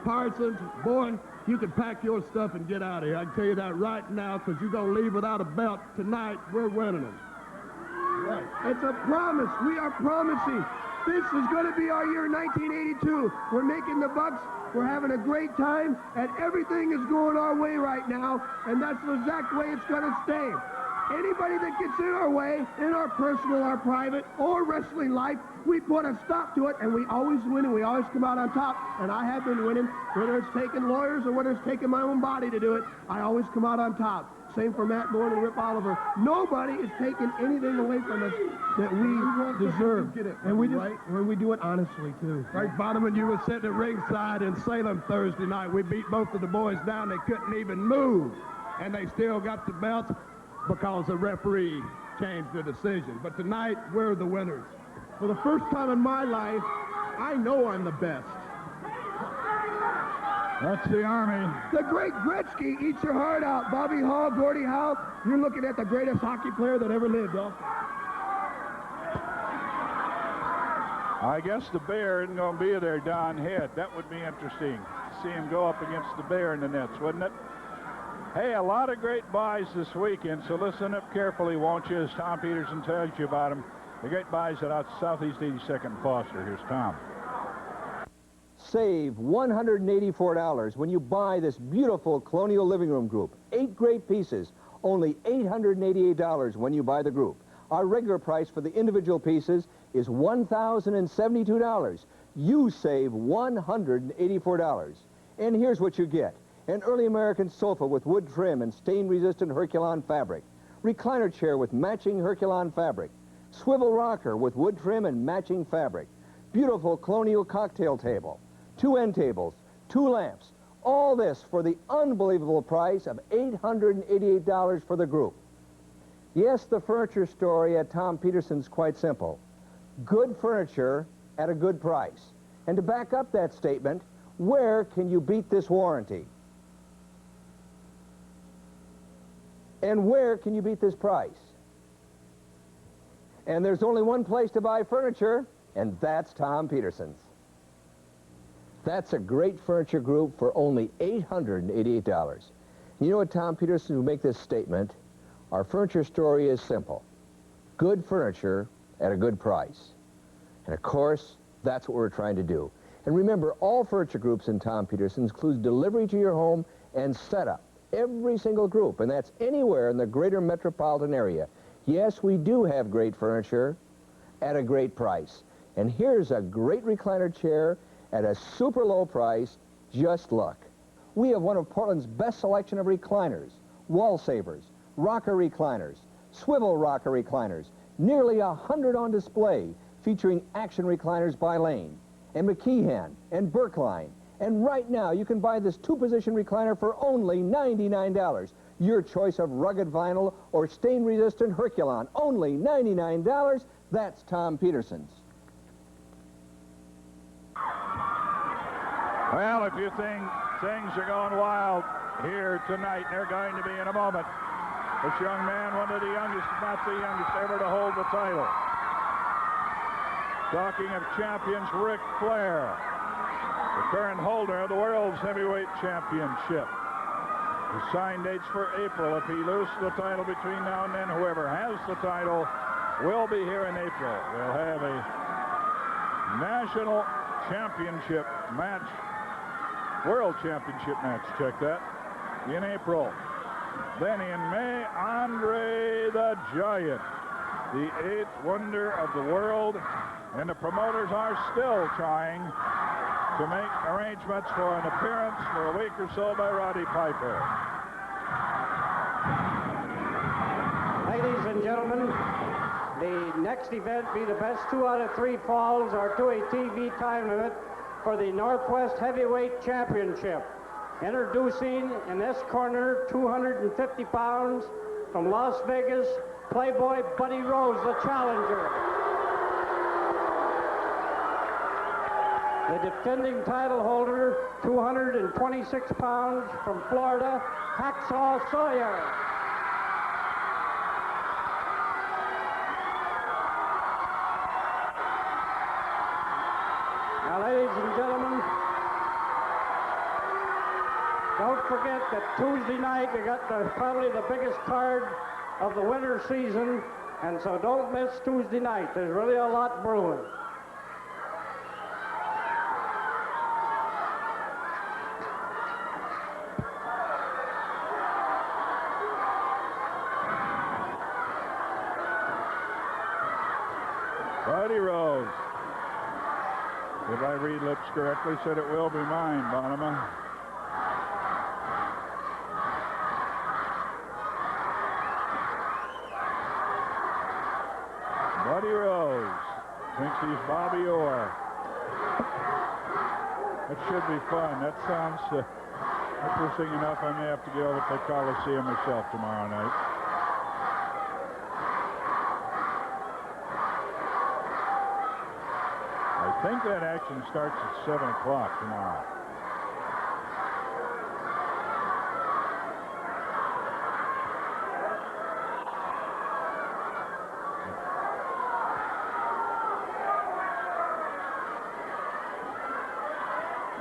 Parsons, boy, you can pack your stuff and get out of here. I can tell you that right now, because you're going to leave without a belt tonight. We're winning them. Right. It's a promise. We are promising. This is going to be our year 1982. We're making the bucks. We're having a great time, and everything is going our way right now, and that's the exact way it's going to stay. Anybody that gets in our way, in our personal, our private, or wrestling life, we put a stop to it, and we always win, and we always come out on top. And I have been winning, whether it's taking lawyers or whether it's taking my own body to do it, I always come out on top. Same for Matt Bourne and Rip Oliver. Nobody is taking anything away from us that we deserve. And we just, when we do it honestly, too. Frank Bonneman, you were sitting at ringside in Salem Thursday night. We beat both of the boys down. They couldn't even move. And they still got the belts because the referee changed the decision. But tonight, we're the winners. For the first time in my life, I know I'm the best. That's the Army. The great Gretzky eats your heart out. Bobby Hall, Gordie Howe, you're looking at the greatest hockey player that ever lived, Bill. I guess the Bear isn't going to be there, Don Head. That would be interesting to see him go up against the Bear in the nets, wouldn't it? Hey, a lot of great buys this weekend, so listen up carefully, won't you, as Tom Peterson tells you about them. The great buys at out Southeast 82nd and Foster. Here's Tom. Save $184 when you buy this beautiful Colonial Living Room group. 8 great pieces, only $888 when you buy the group. Our regular price for the individual pieces is $1,072. You save $184. And here's what you get. An early American sofa with wood trim and stain-resistant Herculon fabric. recliner chair with matching Herculon fabric, swivel rocker with wood trim and matching fabric, beautiful colonial cocktail table, 2 end tables, 2 lamps, all this for the unbelievable price of $888 for the group. Yes, the furniture story at Tom Peterson's quite simple. Good furniture at a good price. And to back up that statement, where can you beat this warranty? And where can you beat this price? And there's only one place to buy furniture, and that's Tom Peterson's. That's a great furniture group for only $888. You know what, Tom Peterson, who make this statement? Our furniture story is simple. Good furniture at a good price. And of course, that's what we're trying to do. And remember, all furniture groups in Tom Peterson's includes delivery to your home and setup. Every single group, and that's anywhere in the greater metropolitan area. Yes, we do have great furniture at a great price. And here's a great recliner chair at a super low price. Just look. We have one of Portland's best selection of recliners, wall savers, rocker recliners, swivel rocker recliners, nearly 100 on display, featuring action recliners by Lane, and McKeehan, and Berkline. And right now, you can buy this 2-position recliner for only $99. Your choice of rugged vinyl or stain-resistant Herculon, only $99. That's Tom Peterson's. Well, if you think things are going wild here tonight, they're going to be in a moment. This young man, one of the youngest, if not the youngest ever to hold the title. Talking of champions, Ric Flair, the current holder of the World's Heavyweight Championship. His sign dates for April. If he loses the title between now and then, whoever has the title will be here in April. We'll have a national championship match, world championship match, check that, in April. Then in May, Andre the Giant, the 8th wonder of the world, and the promoters are still trying to make arrangements for an appearance for a week or so by Roddy Piper. Ladies and gentlemen, the next event be the best 2 out of 3 falls or to a TV time limit for the Northwest Heavyweight Championship. Introducing in this corner, 250 pounds from Las Vegas, Playboy Buddy Rose, the challenger. The defending title holder, 226 pounds from Florida, Hacksaw Sawyer. Now, ladies and gentlemen, don't forget that Tuesday night we got probably the biggest card of the winter season, and so don't miss Tuesday night. There's really a lot brewing. Buddy Rose, if I read lips correctly, said it will be mine, Bonema. Buddy Rose thinks he's Bobby Orr. That should be fun. That sounds interesting enough. I may have to get over to the Coliseum myself tomorrow night. I think that action starts at 7 o'clock tomorrow.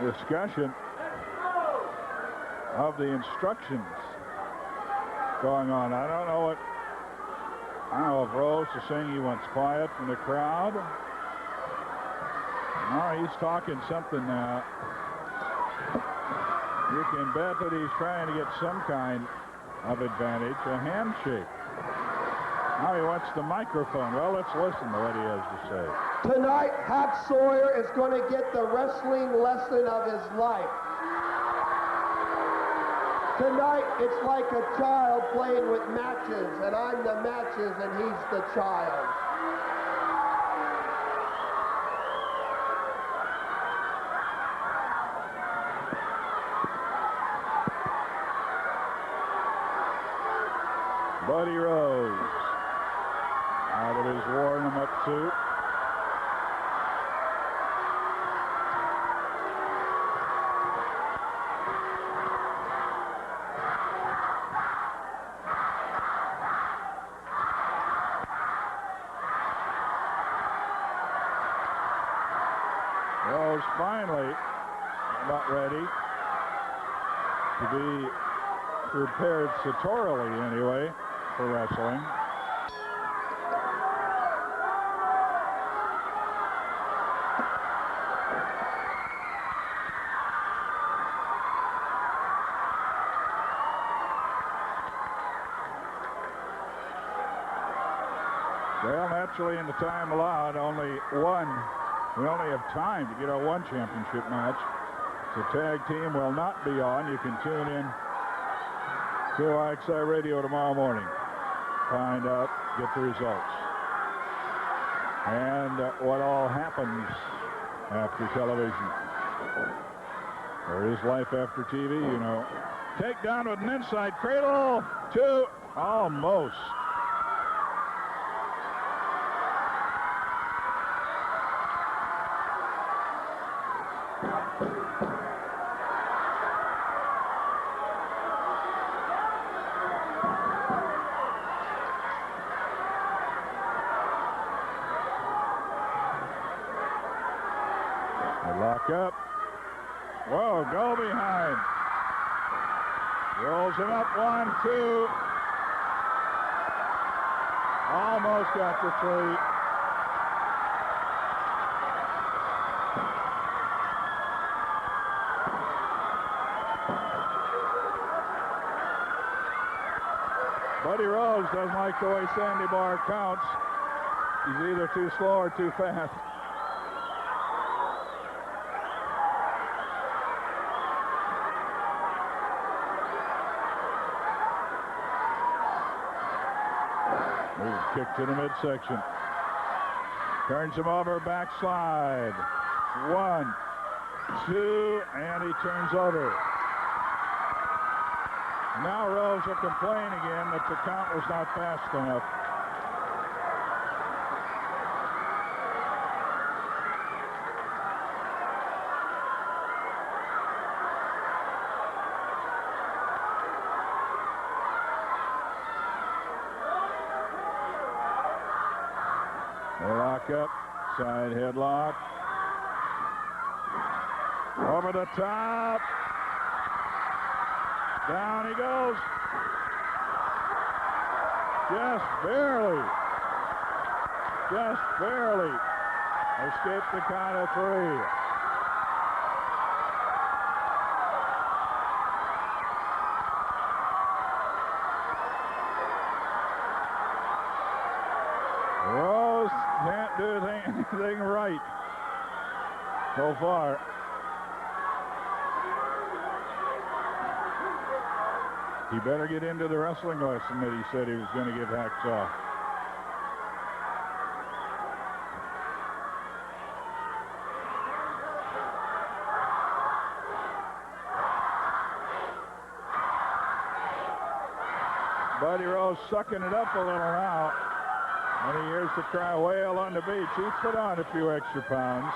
Discussion of the instructions going on. I don't know if Rose is saying he wants quiet from the crowd. No, he's talking something now. You can bet that he's trying to get some kind of advantage, a handshake. Now he wants the microphone. Well, let's listen to what he has to say. Tonight, Hack Sawyer is going to get the wrestling lesson of his life. Tonight, it's like a child playing with matches, and I'm the matches, and he's the child. Buddy Rose, out of his war-in-em-up suit. Rose finally about ready to be prepared sartorially anyway for wrestling. Well, naturally, in the time allowed, we only have time to get our one championship match. The tag team will not be on. You can tune in to IXI Radio tomorrow morning. Find out, get the results. And what all happens after television. There is life after TV, you know. Takedown with an inside cradle to almost. Lock up. Whoa, go behind. Rolls him up, 1, 2. Almost got the 3. Buddy Rose doesn't like the way Sandy Barr counts. He's either too slow or too fast. Kick to the midsection. Turns him over, backslide. 1, 2, and he turns over. Now Rose will complain again that the count was not fast enough. Up, side headlock. Over the top. Down he goes. Just barely. Just barely. Escaped the count of 3. Rose can't do anything right so far. He better get into the wrestling lesson that he said he was going to give Hacksaw. Buddy Rose sucking it up a little now. And he hears the crowd wail on the beach. He's put on a few extra pounds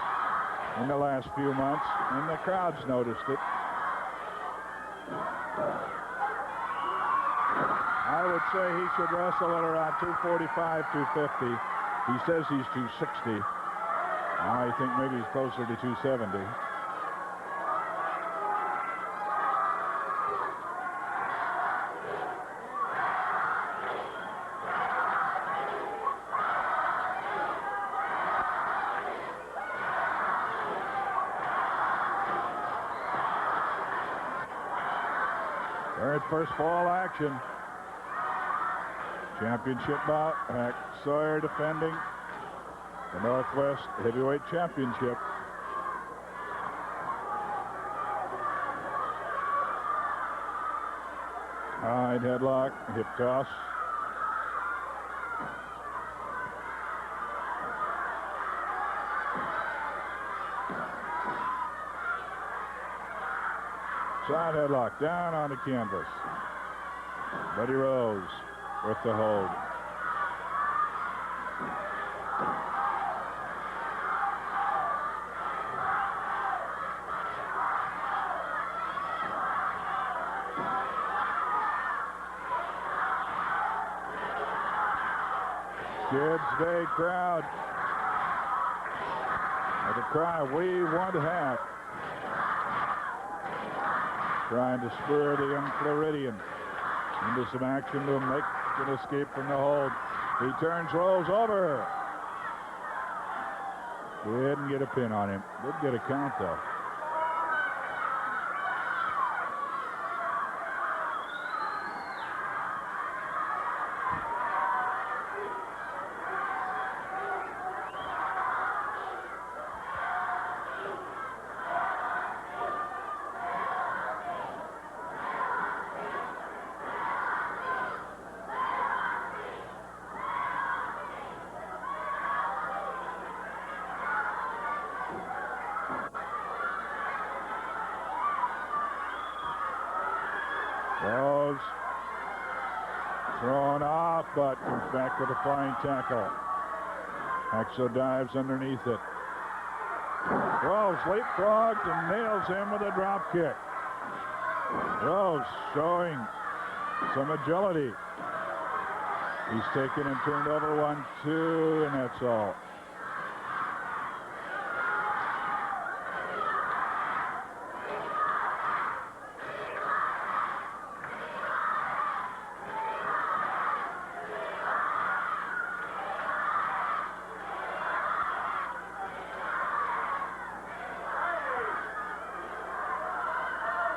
in the last few months, and the crowd's noticed it. I would say he should wrestle at around 245, 250. He says he's 260. I think maybe he's closer to 270. They're at first fall action. Championship bout. Hack Sawyer defending the Northwest Heavyweight Championship. Side headlock, hip toss. Side headlock down on the canvas. Buddy Rose with the hold. Kids Day crowd. With a cry, we want half. Trying to spur the young Floridian into some action to make an escape from the hold. He turns, rolls over. Didn't get a pin on him. Did get a count, though. Rose thrown off, but comes back with a flying tackle. Hacksaw dives underneath it. Rose leapfrogs and nails him with a drop kick. Rose showing some agility. He's taken and turned over 1-2, and that's all.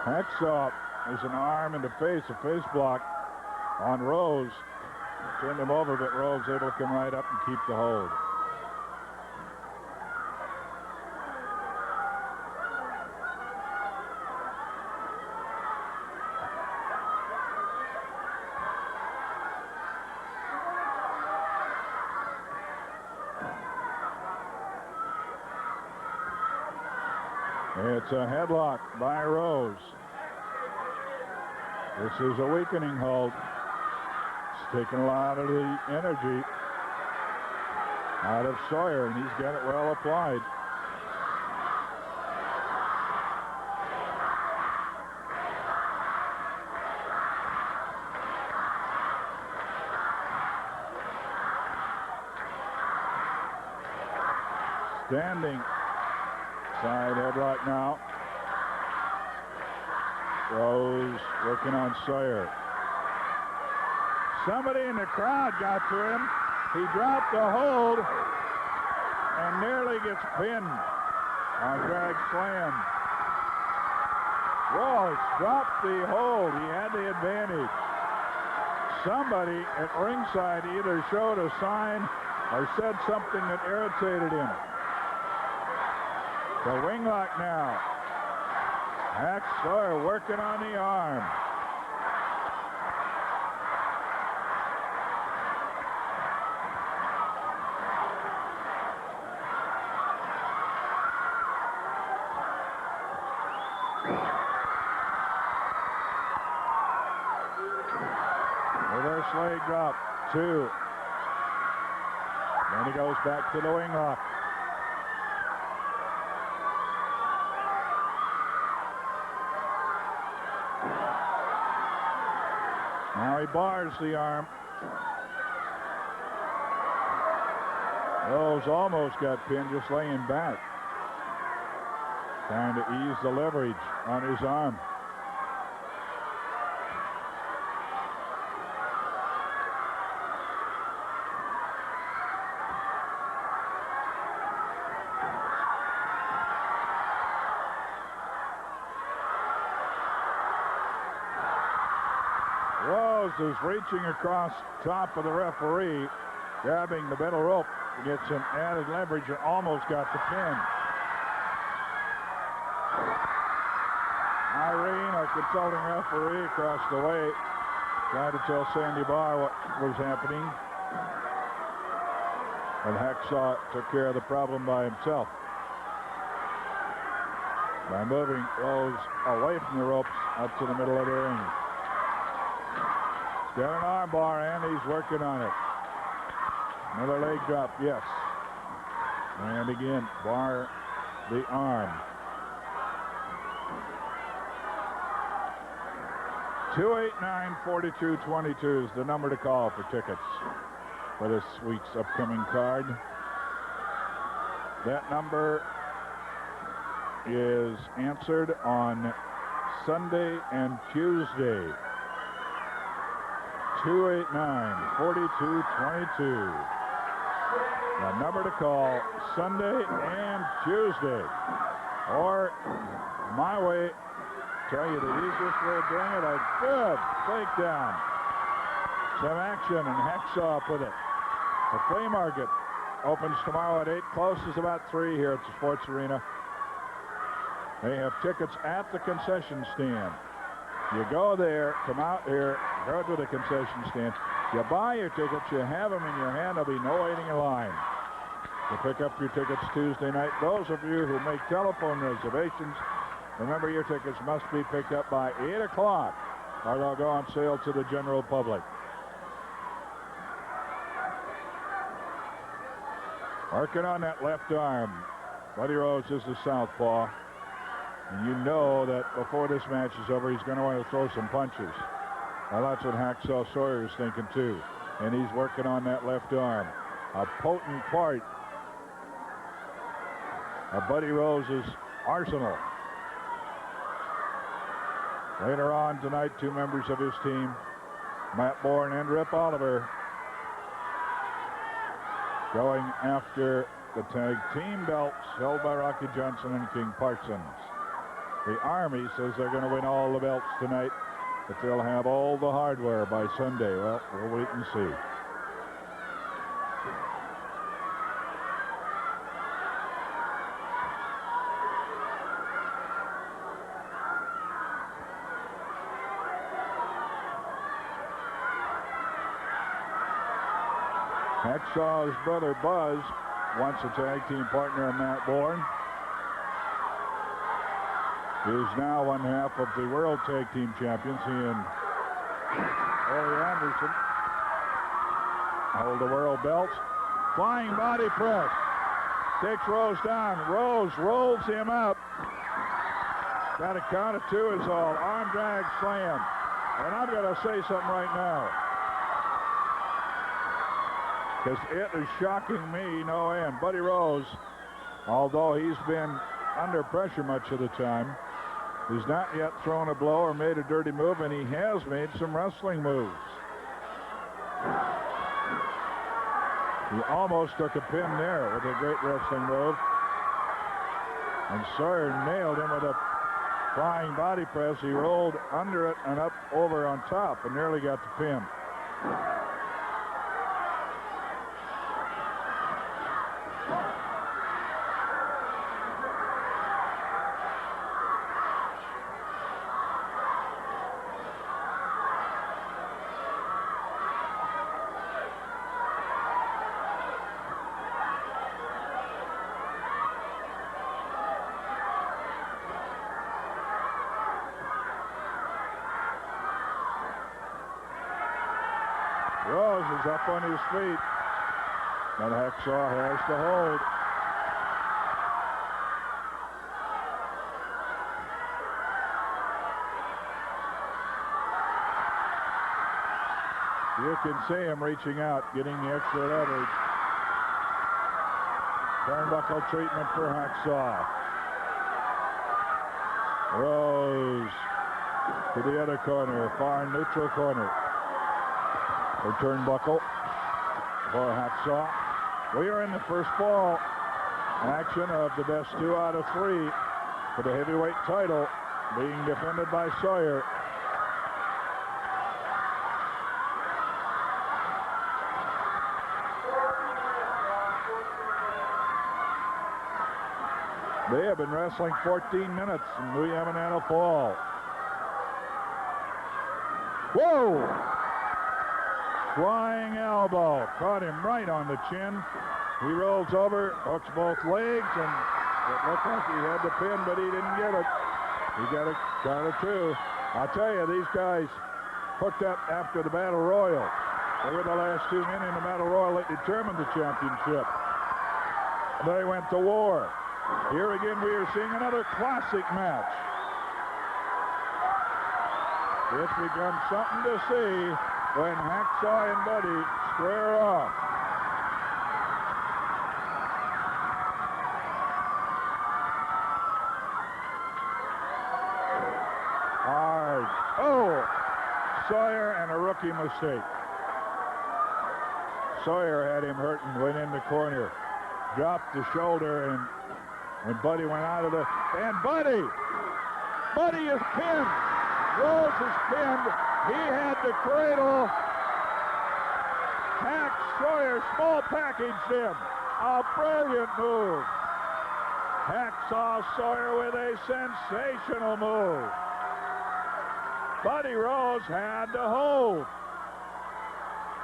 Hacksaw is an arm and a face block on Rose. Turned him over, but Rose able to come right up and keep the hold. It's a headlock by Rose. This is a weakening hold. It's taken a lot of the energy out of Sawyer, and he's got it well applied. Standing. Side headlock now. Rose working on Sawyer. Somebody in the crowd got to him. He dropped the hold and nearly gets pinned on drag slam. Rose dropped the hold. He had the advantage. Somebody at ringside either showed a sign or said something that irritated him. The winglock now. Hack Sawyer working on the arm. Reverse leg drop, 2. Then he goes back to the winglock. Now he bars the arm. Rose almost got pinned just laying back. Trying to ease the leverage on his arm. Rose is reaching across top of the referee, grabbing the middle rope to get some added leverage and almost got the pin. Irene, our consulting referee across the way, Tried to tell Sandy Barr what was happening. And Hacksaw took care of the problem by himself. By moving Rose away from the ropes up to the middle of the ring. He's got an arm bar, and he's working on it. Another leg drop, yes. And again, bar the arm. 289-4222 is the number to call for tickets for this week's upcoming card. That number is answered on Sunday and Tuesday. 289-4222. The number to call Sunday and Tuesday. Or my way, tell you the easiest way of doing it, a good takedown. Some action and Hacksaw with it. The flea market opens tomorrow at 8, closes about 3 here at the Sports Arena. They have tickets at the concession stand. You go there, come out here, go to the concession stand. You buy your tickets, you have them in your hand, there'll be no waiting in line. You pick up your tickets Tuesday night. Those of you who make telephone reservations, remember your tickets must be picked up by 8 o'clock or they'll go on sale to the general public. Working on that left arm. Buddy Rose is the southpaw. And you know that before this match is over, he's going to want to throw some punches. Well, that's what Hacksaw Sawyer is thinking, too. And he's working on that left arm. A potent part of Buddy Rose's arsenal. Later on tonight, 2 members of his team, Matt Bourne and Rip Oliver, going after the tag team belts held by Rocky Johnson and King Parsons. The Army says they're going to win all the belts tonight, but they'll have all the hardware by Sunday. Well, we'll wait and see. Hacksaw's brother Buzz wants a tag team partner in Matt Bourne. He is now one half of the World Tag Team Champions. He and Ole Anderson hold the world belts. Flying body press. Takes Rose down. Rose rolls him up. Got a count of 2 is all. Arm drag slam. And I'm going to say something right now, because it is shocking me no end. Buddy Rose, although he's been under pressure much of the time, he's not yet thrown a blow or made a dirty move, and he has made some wrestling moves. He almost took a pin there with a great wrestling move. And Sawyer nailed him with a flying body press. He rolled under it and up over on top and nearly got the pin. Rose is up on his feet, but Hacksaw has the hold. You can see him reaching out, getting the extra leverage. Turnbuckle treatment for Hacksaw. Rose to the other corner, far neutral corner. For Turnbuckle for Hacksaw. We are in the first ball action of the best 2 out of 3 for the heavyweight title being defended by Sawyer. They have been wrestling 14 minutes, and we haven't had a fall. Whoa! Flying elbow. Caught him right on the chin. He rolls over, hooks both legs, and it looked like he had the pin, but he didn't get it. He got a count of 2. I'll tell you, these guys hooked up after the Battle Royal. They were the last 2 men in the Battle Royal that determined the championship. They went to war. Here again, we are seeing another classic match. It becomes something to see when Hacksaw and Buddy square off. Hard. Oh! Sawyer and a rookie mistake. Sawyer had him hurt and went in the corner. Dropped the shoulder, and when Buddy went out of the... And Buddy is pinned. Rose is pinned. He had the cradle. Hack Sawyer small packaged him. A brilliant move. Hacksaw Sawyer with a sensational move. Buddy Rose had to hold.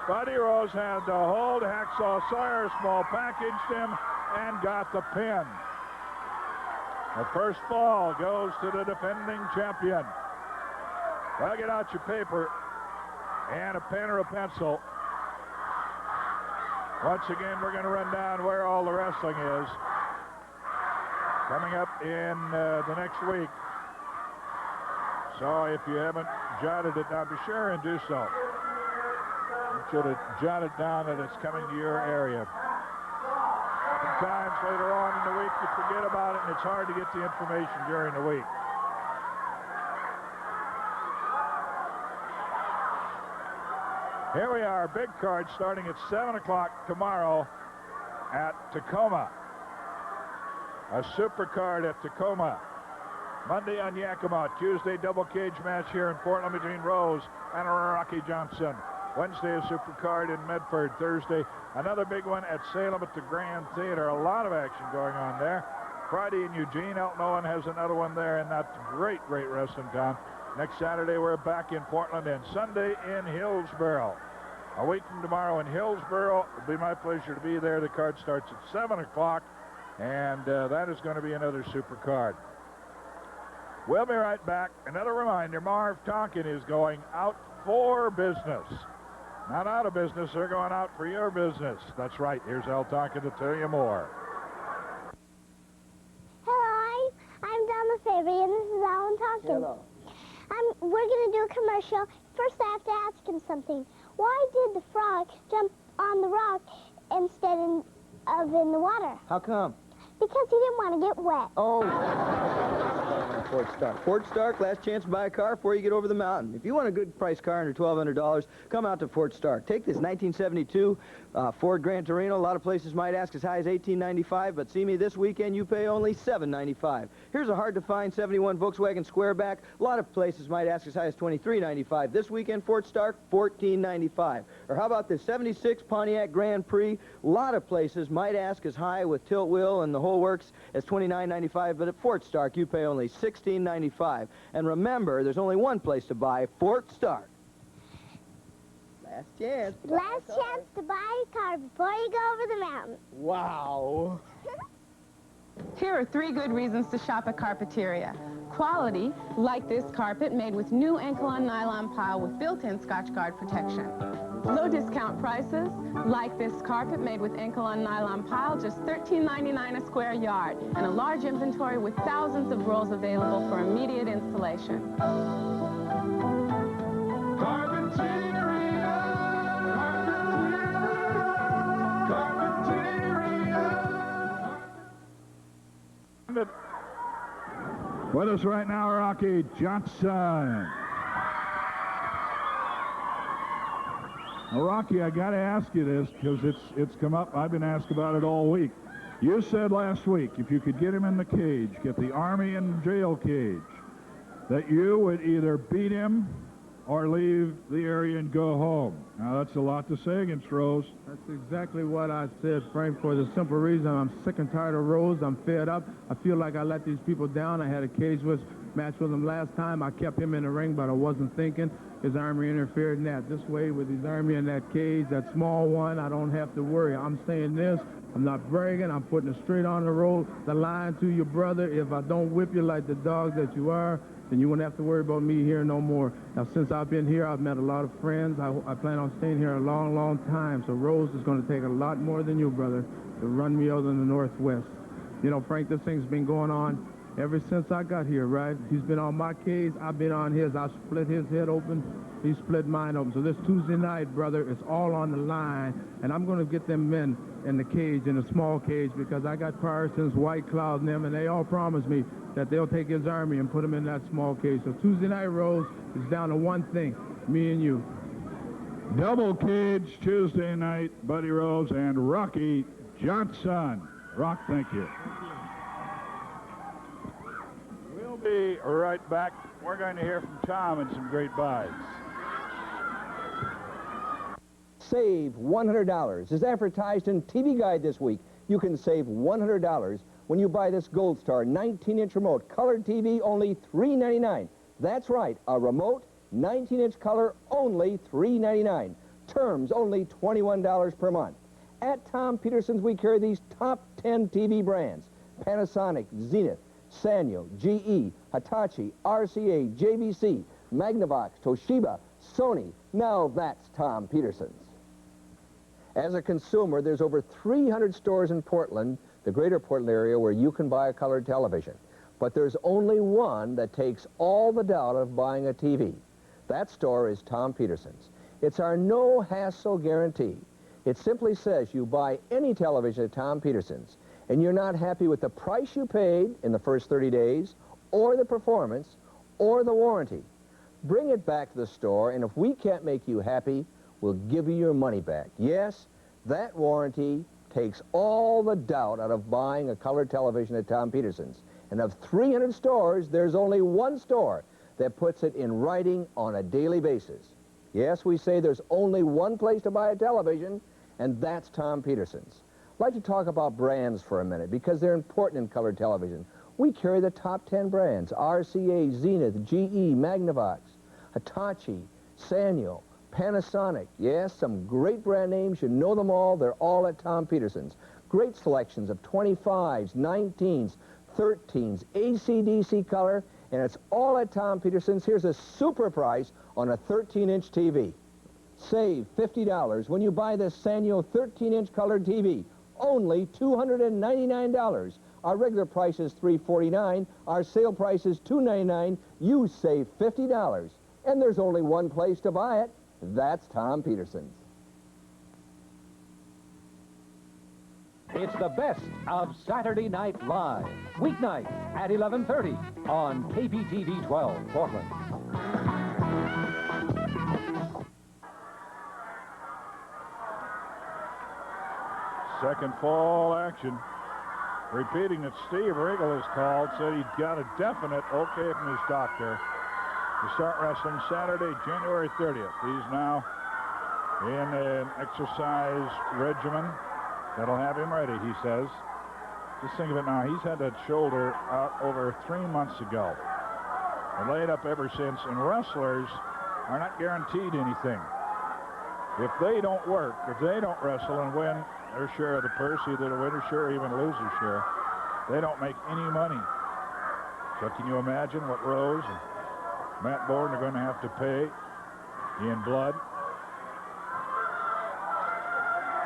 Buddy Rose had to hold. Hacksaw Sawyer small packaged him and got the pin. The first fall goes to the defending champion. Well, get out your paper and a pen or a pencil. Once again, we're going to run down where all the wrestling is. Coming up in the next week. So if you haven't jotted it down, be sure and do so. You should have jotted down that it's coming to your area. Sometimes later on in the week you forget about it and it's hard to get the information during the week. Here we are, big card starting at 7 o'clock tomorrow at Tacoma. A super card at Tacoma. Monday on Yakima. Tuesday, double cage match here in Portland between Rose and Rocky Johnson. Wednesday, a super card in Medford. Thursday, another big one at Salem at the Grand Theater. A lot of action going on there. Friday in Eugene. Elton Owen has another one there in that great wrestling town. Next Saturday, we're back in Portland, and Sunday in Hillsboro. A week from tomorrow in Hillsboro. It'll be my pleasure to be there. The card starts at 7 o'clock, and that is going to be another super card. We'll be right back. Another reminder, Marv Tonkin is going out for business. Not out of business, they're going out for your business. That's right. Here's Al Tonkin to tell you more. Hello, I'm Donna Fabry, and this is Alan Tonkin. Hello. We're going to do a commercial. First, I have to ask him something. Why did the frog jump on the rock instead of in the water? How come? Because he didn't want to get wet. Oh. Fort Stark. Fort Stark, last chance to buy a car before you get over the mountain. If you want a good price car under $1,200, come out to Fort Stark. Take this 1972 Ford Gran Torino. A lot of places might ask as high as $1,895, but see me this weekend, you pay only $795. Here's a hard-to-find 71 Volkswagen Squareback. A lot of places might ask as high as $2395. This weekend, Fort Stark, $1495. Or how about this 76 Pontiac Grand Prix? A lot of places might ask as high with tilt wheel and the whole works as $29.95, but at Fort Stark, you pay only $16.95. And remember, there's only one place to buy, Fort Stark. Last chance. Last chance to buy a car before you go over the mountain. Wow. Here are 3 good reasons to shop at Carpeteria. Quality, like this carpet made with new Ankle-On nylon pile with built-in Scotch Guard protection. Low discount prices, like this carpet made with Ankle-On nylon pile, just $13.99 a square yard, and a large inventory with thousands of rolls available for immediate installation. With us right now, Rocky Johnson. Now, Rocky, I got to ask you this because it's come up. I've been asked about it all week. You said last week if you could get him in the cage, get the Army in the jail cage, that you would either beat him or leave the area and go home. Now, that's a lot to say against Rose. That's exactly what I said, Frank, for the simple reason I'm sick and tired of Rose. I'm fed up. I feel like I let these people down. I had a cage with match with him last time. I kept him in the ring, but I wasn't thinking. His army interfered in that. This way, with his army in that cage, that small one, I don't have to worry. I'm saying this. I'm not bragging. I'm putting it straight on the line to your brother. If I don't whip you like the dog that you are, then you won't have to worry about me here no more. Now, since I've been here, I've met a lot of friends. I plan on staying here a long, long time. So Rose is going to take a lot more than you, brother, to run me out in the Northwest. You know, Frank, this thing's been going on ever since I got here, right? He's been on my cage. I've been on his. I split his head open. He split mine open. So this Tuesday night, brother, it's all on the line. And I'm going to get them men in the cage, in a small cage, because I got Parsons, White Cloud, and them, and they all promised me that they'll take his army and put him in that small cage. So Tuesday night, Rose, is down to one thing, me and you. Double cage Tuesday night, Buddy Rose and Rocky Johnson. Rock, thank you. We'll be right back. We're going to hear from Tom and some great buys. Save $100 is advertised in TV Guide this week. You can save $100 when you buy this Gold Star 19-inch remote colored TV, only $3.99. That's right, a remote 19-inch color, only $3.99. Terms only $21 per month. At Tom Peterson's, we carry these top 10 TV brands: Panasonic, Zenith, Sanyo, GE, Hitachi, RCA, JVC, Magnavox, Toshiba, Sony. Now that's Tom Peterson's. As a consumer, there's over 300 stores in Portland, the greater Portland area, where you can buy a colored television. But there's only one that takes all the doubt of buying a TV. That store is Tom Peterson's. It's our no-hassle guarantee. It simply says you buy any television at Tom Peterson's and you're not happy with the price you paid in the first 30 days, or the performance, or the warranty, bring it back to the store, and if we can't make you happy, we'll give you your money back. Yes, that warranty takes all the doubt out of buying a colored television at Tom Peterson's. And of 300 stores, there's only one store that puts it in writing on a daily basis. Yes, we say there's only one place to buy a television, and that's Tom Peterson's. I'd like to talk about brands for a minute, because they're important in colored television. We carry the top 10 brands: RCA, Zenith, GE, Magnavox, Hitachi, Sanyo, Panasonic. Yes, some great brand names. You know them all. They're all at Tom Peterson's. Great selections of 25s, 19s, 13s, AC/DC color, and it's all at Tom Peterson's. Here's a super price on a 13-inch TV. Save $50 when you buy this Sanyo 13-inch colored TV. Only $299. Our regular price is $349. Our sale price is $299. You save $50. And there's only one place to buy it. That's Tom Peterson's. It's the best of Saturday Night Live, weeknights at 11:30 on KPTV 12, Portland. Second fall action. Repeating that Steve Regal has called, said he'd got a definite okay from his doctor to start wrestling Saturday, January 30th. He's now in an exercise regimen that'll have him ready, he says. Just think of it now. He's had that shoulder out over 3 months ago and laid up ever since, and wrestlers are not guaranteed anything. If they don't work, if they don't wrestle and win their share of the purse, either the winner's share or even loser's share, they don't make any money. So can you imagine what Rose and Matt Borden are going to have to pay in blood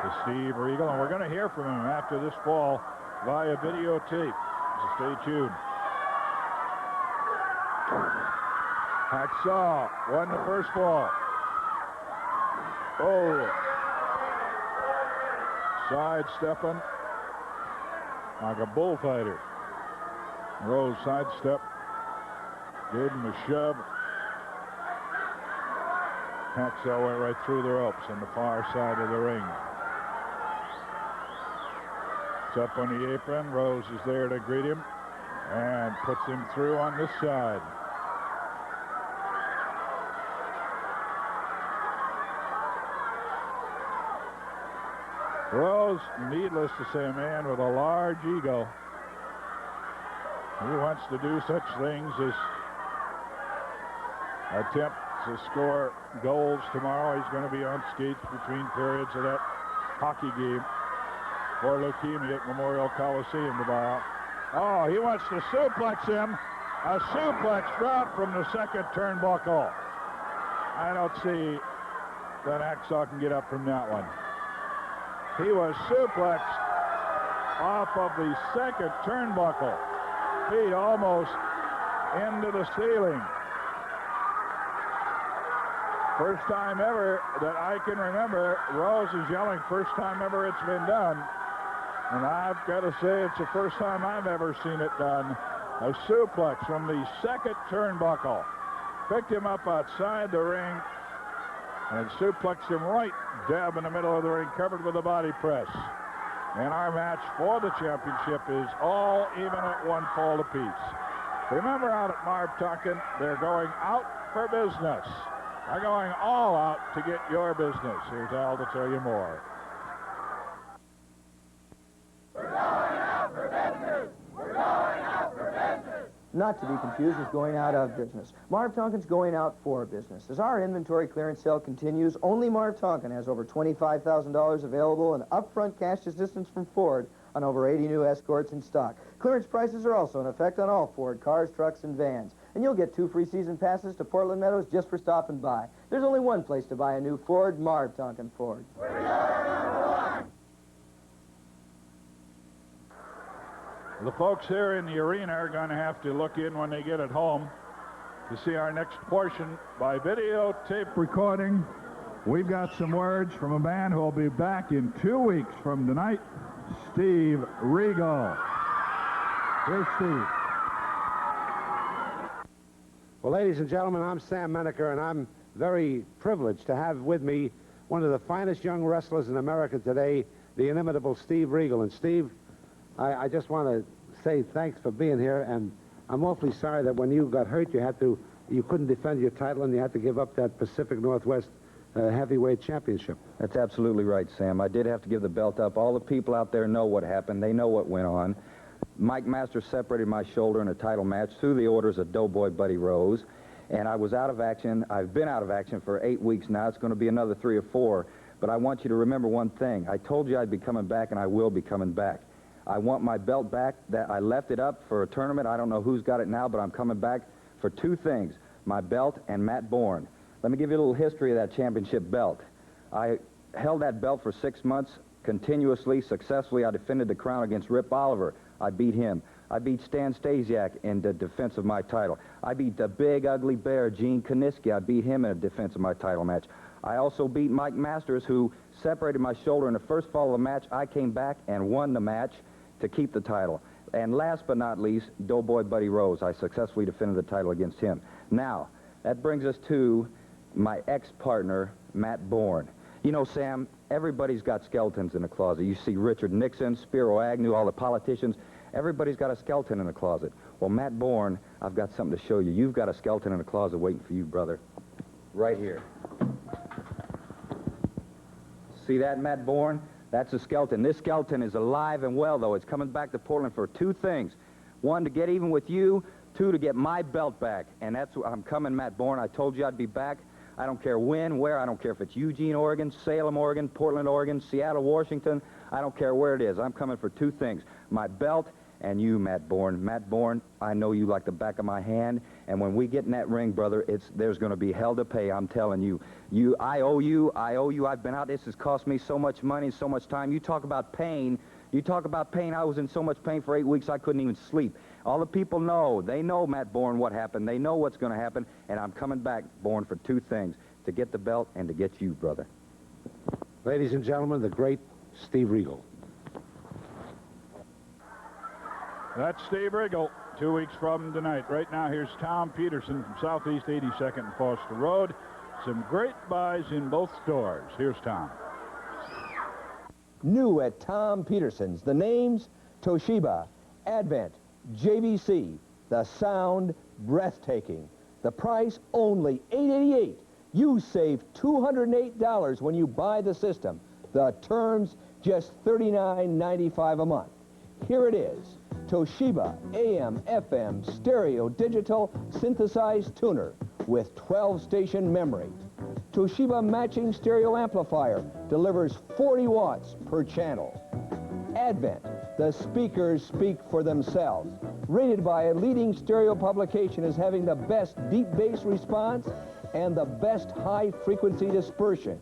to Steve Regal? And we're going to hear from him after this fall via videotape. So stay tuned. Hacksaw won the first fall. Oh. Sidestepping like a bullfighter. Rose sidestep. Gave him a shove. Hacksaw went right through the ropes on the far side of the ring. It's up on the apron. Rose is there to greet him and puts him through on this side. Rose, needless to say, a man with a large ego. He wants to do such things as attempt to score goals tomorrow. He's going to be on skates between periods of that hockey game for Leukemia at Memorial Coliseum tomorrow. Oh, he wants to suplex him. A suplex drop from the second turnbuckle. I don't see that Hacksaw can get up from that one. He was suplexed off of the second turnbuckle. Feet almost into the ceiling. First time ever that I can remember. Rose is yelling, first time ever it's been done. And I've got to say it's the first time I've ever seen it done. A suplex from the second turnbuckle. Picked him up outside the ring and suplexed him right dab in the middle of the ring, covered with a body press. And our match for the championship is all even at 1 fall apiece. Remember, out at Marv Tonkin, they're going out for business. They're going all out to get your business. Here's Al to tell you more. We're going out for business! We're going out for business! Not to be confused with going out of business. Marv Tonkin's going out for business. As our inventory clearance sale continues, only Marv Tonkin has over $25,000 available in upfront cash assistance from Ford on over 80 new Escorts in stock. Clearance prices are also in effect on all Ford cars, trucks, and vans. And you'll get 2 free season passes to Portland Meadows just for stopping by. There's only one place to buy a new Ford, Marv Tonkin Ford. The folks here in the arena are going to have to look in when they get it home to see our next portion by videotape recording. We've got some words from a man who will be back in 2 weeks from tonight, Steve Regal. Here's Steve. Well, ladies and gentlemen, I'm Sam Menaker, and I'm very privileged to have with me one of the finest young wrestlers in America today, the inimitable Steve Regal. And Steve, I just want to say thanks for being here, and I'm awfully sorry that when you got hurt, you couldn't defend your title and you had to give up that Pacific Northwest heavyweight championship. That's absolutely right, Sam. I did have to give the belt up. All the people out there know what happened. They know what went on. Mike Masters separated my shoulder in a title match through the orders of Doughboy Buddy Rose, and I was out of action. I've been out of action for 8 weeks now. It's going to be another 3 or 4, but I want you to remember one thing. I told you I'd be coming back, and I will be coming back. I want my belt back. That I left it up for a tournament. I don't know who's got it now, but I'm coming back for 2 things, my belt and Matt Bourne. Let me give you a little history of that championship belt. I held that belt for 6 months continuously, successfully. I defended the crown against Rip Oliver. I beat him. I beat Stan Stasiak in the defense of my title. I beat the big, ugly bear, Gene Kaniski. I beat him in a defense of my title match. I also beat Mike Masters, who separated my shoulder in the first fall of the match. I came back and won the match to keep the title. And last but not least, Doughboy Buddy Rose. I successfully defended the title against him. Now, that brings us to my ex-partner, Matt Bourne. You know, Sam, everybody's got skeletons in the closet. You see Richard Nixon, Spiro Agnew, all the politicians. Everybody's got a skeleton in the closet. Well, Matt Bourne, I've got something to show you. You've got a skeleton in the closet waiting for you, brother. Right here. See that, Matt Bourne? That's a skeleton. This skeleton is alive and well, though. It's coming back to Portland for 2 things. 1, to get even with you. 2, to get my belt back. And that's what I'm coming, Matt Bourne. I told you I'd be back. I don't care when, where. I don't care if it's Eugene, Oregon, Salem, Oregon, Portland, Oregon, Seattle, Washington. I don't care where it is. I'm coming for 2 things. My belt and you, Matt Bourne. Matt Bourne, I know you like the back of my hand. And when we get in that ring, brother, there's going to be hell to pay, I'm telling you. I owe you. I've been out. This has cost me so much money and so much time. You talk about pain. I was in so much pain for 8 weeks I couldn't even sleep. All the people know. They know, Matt Bourne, what happened. They know what's going to happen. And I'm coming back, Bourne, for 2 things. To get the belt and to get you, brother. Ladies and gentlemen, the great Steve Regal. That's Steve Regal, 2 weeks from tonight. Right now, here's Tom Peterson from Southeast 82nd and Foster Road. Some great buys in both stores. Here's Tom. New at Tom Peterson's, the names: Toshiba, Advent, JVC. The sound, breathtaking. The price, only $888. You save $208 when you buy the system. The terms, just $39.95 a month. Here it is. Toshiba AM, FM, stereo, digital, synthesized tuner with 12-station memory. Toshiba matching stereo amplifier delivers 40 watts per channel. Advent, the speakers speak for themselves. Rated by a leading stereo publication as having the best deep bass response and the best high-frequency dispersion.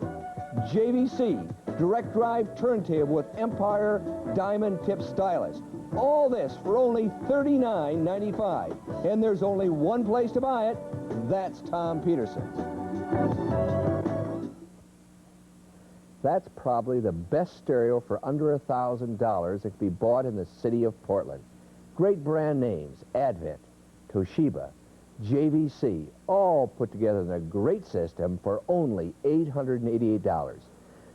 JVC, direct drive turntable with Empire diamond tip stylus. All this for only $39.95. And there's only one place to buy it. That's Tom Peterson's. That's probably the best stereo for under $1,000 that can be bought in the city of Portland. Great brand names, Advent, Toshiba, JVC, all put together in a great system for only $888.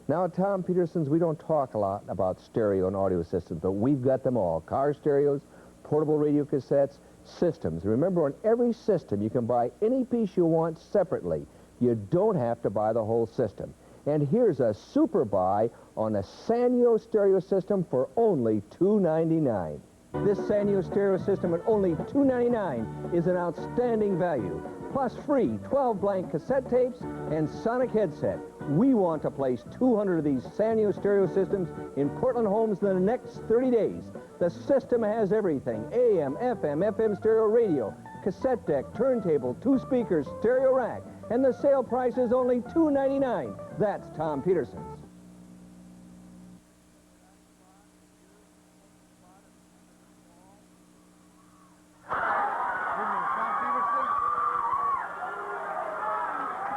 Now at Tom Peterson's, we don't talk a lot about stereo and audio systems, but we've got them all. Car stereos, portable radio cassettes, systems. Remember, on every system, you can buy any piece you want separately. You don't have to buy the whole system. And here's a super buy on a Sanyo stereo system for only $2.99. This Sanyo stereo system at only $2.99 is an outstanding value. Plus free 12 blank cassette tapes and sonic headset. We want to place 200 of these Sanyo stereo systems in Portland homes in the next 30 days. The system has everything: AM, FM stereo radio, cassette deck, turntable, 2 speakers, stereo rack, and the sale price is only $2.99. That's Tom Peterson's.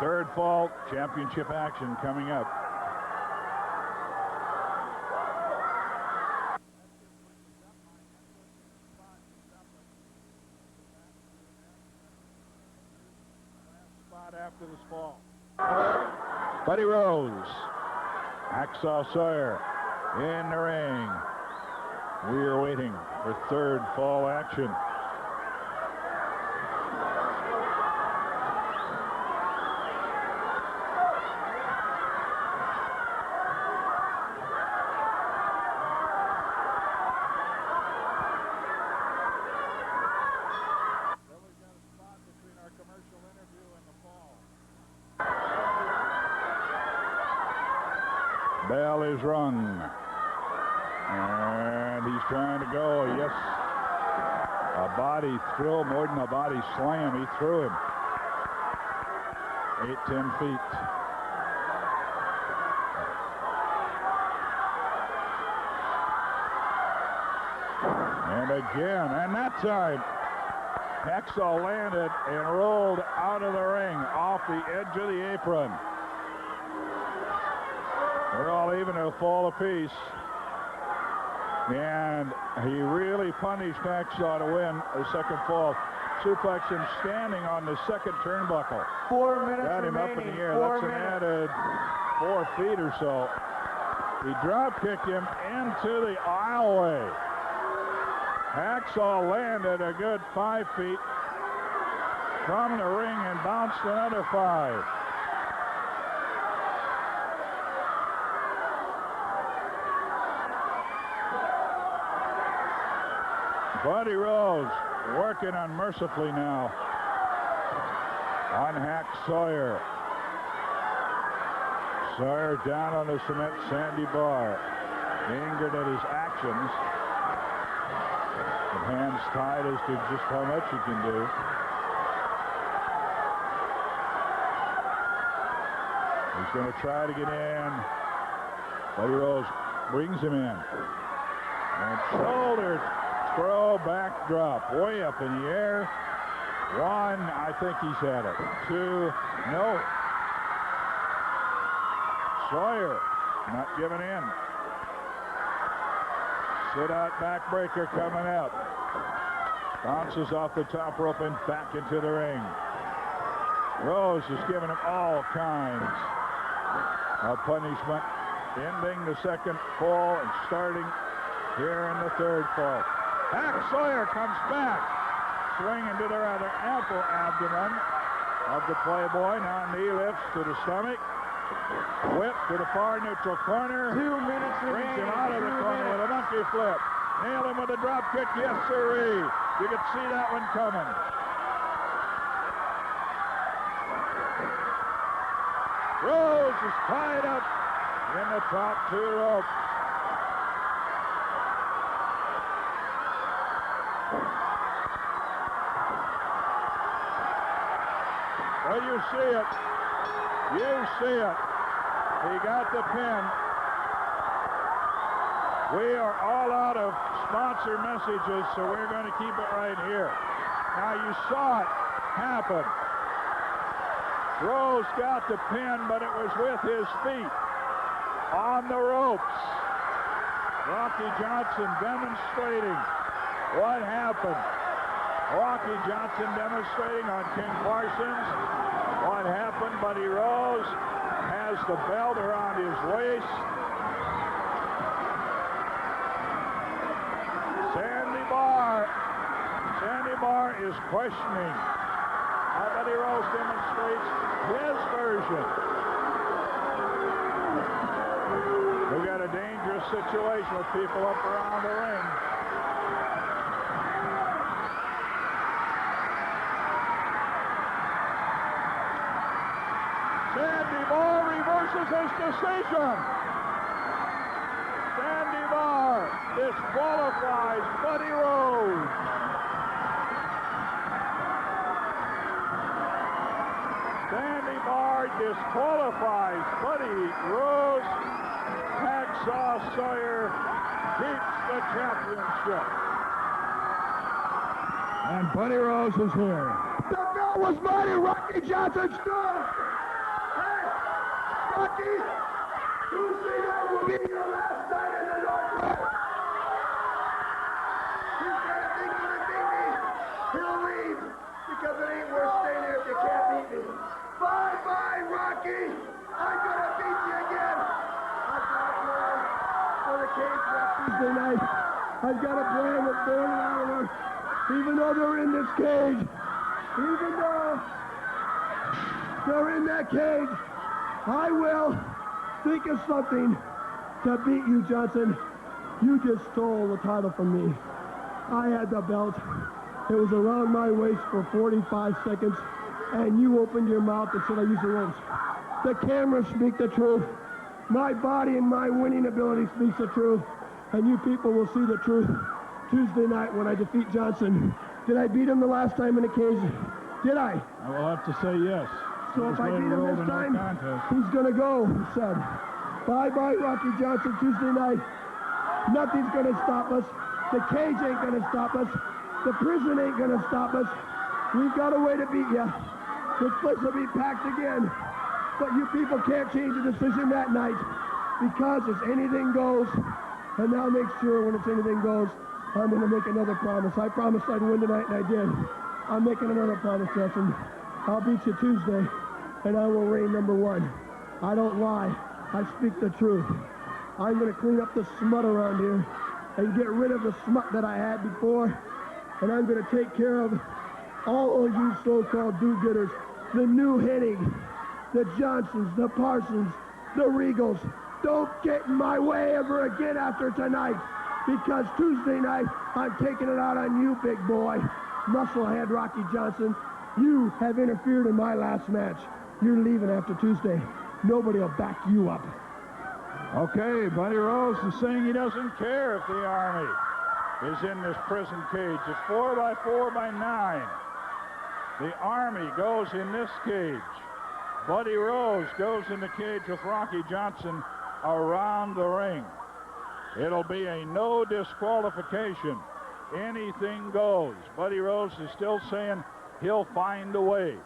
Third fall championship action coming up. Spot after this fall. Buddy Rose, Hacksaw Sawyer in the ring. We are waiting for third fall action. Bell is rung, and he's trying to go. Yes, a body throw, more than a body slam. He threw him 8-10 feet. And again, and that time, Hacksaw landed and rolled out of the ring off the edge of the apron. They're all even at a fall apiece. And he really punished Hacksaw to win the second fall. Suplex him standing on the second turnbuckle. 4 minutes Got him remaining. up in the air. 4 That's an minutes. added 4 feet or so. He drop kicked him into the aisleway. Hacksaw landed a good 5 feet from the ring and bounced another 5. Buddy Rose working unmercifully now on Hack Sawyer. Sawyer down on the cement sandy bar, angered at his actions. With hands tied as to just how much he can do. He's going to try to get in. Buddy Rose brings him in. And shoulder throw, backdrop, way up in the air. 1, I think he's had it. 2, no. Sawyer not giving in. Sit-out backbreaker coming out. Bounces off the top rope and back into the ring. Rose is giving him all kinds of punishment, ending the second fall and starting here in the third fall. Hack Sawyer comes back, swinging to the rather ample abdomen of the Playboy. Now knee lifts to the stomach. Whip to the far neutral corner. 2 minutes Brings remaining. him out of the corner with a monkey flip. Nailed him with a drop kick. Yes, sirree. You could see that one coming. Rose is tied up in the top two ropes. Well, you see it. You see it. He got the pin. We are all out of sponsor messages, so we're going to keep it right here. Now, you saw it happen. Rose got the pin, but it was with his feet on the ropes. Rocky Johnson demonstrating what happened. Rocky Johnson demonstrating on King Parsons what happened. Buddy Rose has the belt around his waist. Sandy Barr is questioning how Buddy Rose demonstrates his version. We've got a dangerous situation with people up around the ring. Sandy Barr reverses his decision. Sandy Barr disqualifies Buddy Rose. Sandy Barr disqualifies Buddy Rose. Hacksaw Sawyer keeps the championship. And Buddy Rose is here. The bell was mine and Rocky Johnson stood. Hey, Rocky, Tuesday night will be your last night in the Northwest. He's gonna think he can beat me. He'll leave because it ain't worth staying here if you can't beat me. Bye-bye, Rocky. I'm gonna beat you again. I've got a plan for the cage match Tuesday night. I've got a plan with Born and Oliver. Even though they're in this cage, even though they're in that cage, I will think of something to beat you, Johnson. You just stole the title from me. I had the belt. It was around my waist for 45 seconds, and you opened your mouth and said I used the ropes. The cameras speak the truth. My body and my winning ability speaks the truth, and you people will see the truth Tuesday night when I defeat Johnson. Did I beat him the last time in the cage? Did I? I will have to say yes. So if I beat him this time, he's going to go, he said. Bye-bye, Rocky Johnson, Tuesday night. Nothing's going to stop us. The cage ain't going to stop us. The prison ain't going to stop us. We've got a way to beat you. This place will be packed again. But you people can't change the decision that night because it's anything goes. And now make sure when it's anything goes, I'm going to make another promise. I promised I'd win tonight, and I did. I'm making another promise, Justin. I'll beat you Tuesday, and I will reign #1. I don't lie. I speak the truth. I'm going to clean up the smut around here and get rid of the smut that I had before, and I'm going to take care of all of you so-called do-gooders, the new Hennig, the Johnsons, the Parsons, the Regals. Don't get in my way ever again after tonight, because Tuesday night, I'm taking it out on you, big boy. Musclehead Rocky Johnson, you have interfered in my last match. You're leaving after Tuesday. Nobody will back you up. Okay, Buddy Rose is saying he doesn't care if the Army is in this prison cage. It's 4x4x9. The Army goes in this cage. Buddy Rose goes in the cage with Rocky Johnson around the ring. It'll be a no disqualification. Anything goes. Buddy Rose is still saying he'll find a way.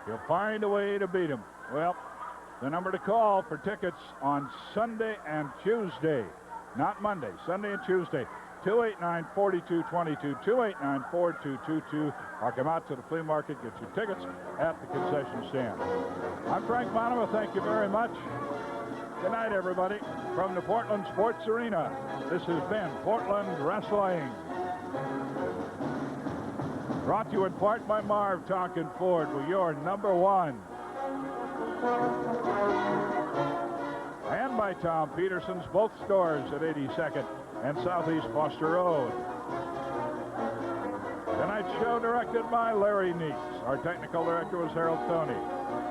He'll find a way to beat him. Well, the number to call for tickets on Sunday and Tuesday, not Monday, Sunday and Tuesday, 289-4222, 289-4222, or come out to the flea market, get your tickets at the concession stand. I'm Frank Monomer. Thank you very much. Good night, everybody. From the Portland Sports Arena, this has been Portland Wrestling. Brought to you in part by Marv Tonkin Ford with your #1. And by Tom Peterson's, both stores at 82nd and Southeast Foster Road. Tonight's show directed by Larry Neitz. Our technical director was Harold Tony.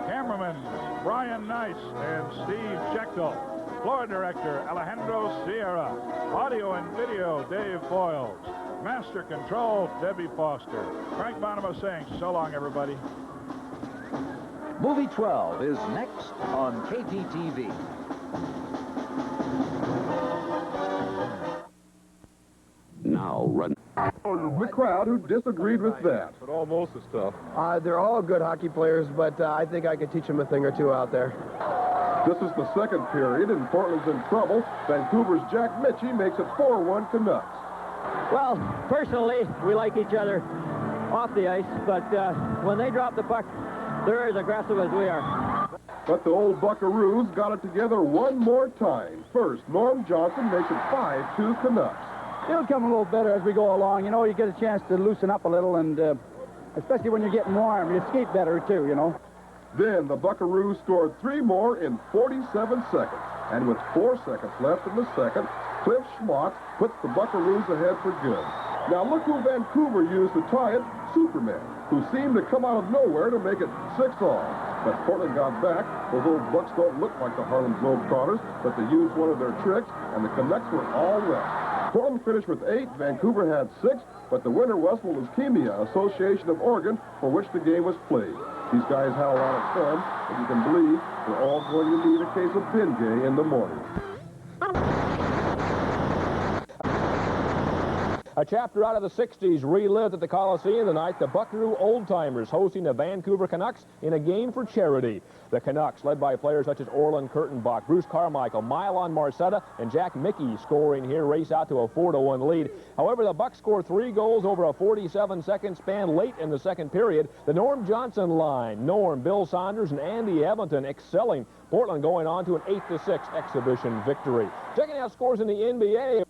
Cameraman Brian Nice and Steve Schechtel. Floor director Alejandro Sierra. Audio and video Dave Boyles. Master control Debbie Foster. Frank Bonema saying so long, everybody. Movie 12 is next on KPTV. Now run. The crowd who disagreed with that. But almost the stuff. They're all good hockey players, but I think I could teach them a thing or two out there. This is the second period, and Portland's in trouble. Vancouver's Jack Mitchie makes it 4-1 Canucks. Well, personally, we like each other off the ice, but when they drop the puck, they're as aggressive as we are. But the old Buckaroos got it together one more time. First, Norm Johnson makes it 5-2 Canucks. It'll come a little better as we go along. You know, you get a chance to loosen up a little, and especially when you're getting warm, you skate better, too, you know. Then the Buckaroos scored 3 more in 47 seconds. And with 4 seconds left in the second, Cliff Schmaltz puts the Buckaroos ahead for good. Now look who Vancouver used to tie it, Superman, who seemed to come out of nowhere to make it 6-all. But Portland got back. Those old Bucks don't look like the Harlem Globetrotters, but they used one of their tricks, and the Canucks were all wet. Portland finished with 8, Vancouver had 6, but the winner was the Leukemia Association of Oregon, for which the game was played. These guys had a lot of fun, but you can believe they're all going to need a case of Bengay in the morning. A chapter out of the 60s relived at the Coliseum tonight, the Buckaroo Old-Timers hosting the Vancouver Canucks in a game for charity. The Canucks, led by players such as Orland Kurtenbach, Bruce Carmichael, Mylon Marcetta, and Jack Mickey scoring here, race out to a 4-1 lead. However, the Bucks scored 3 goals over a 47-second span late in the second period. The Norm Johnson line, Norm, Bill Saunders, and Andy Edmonton excelling. Portland going on to an 8-6 exhibition victory. Checking out scores in the NBA.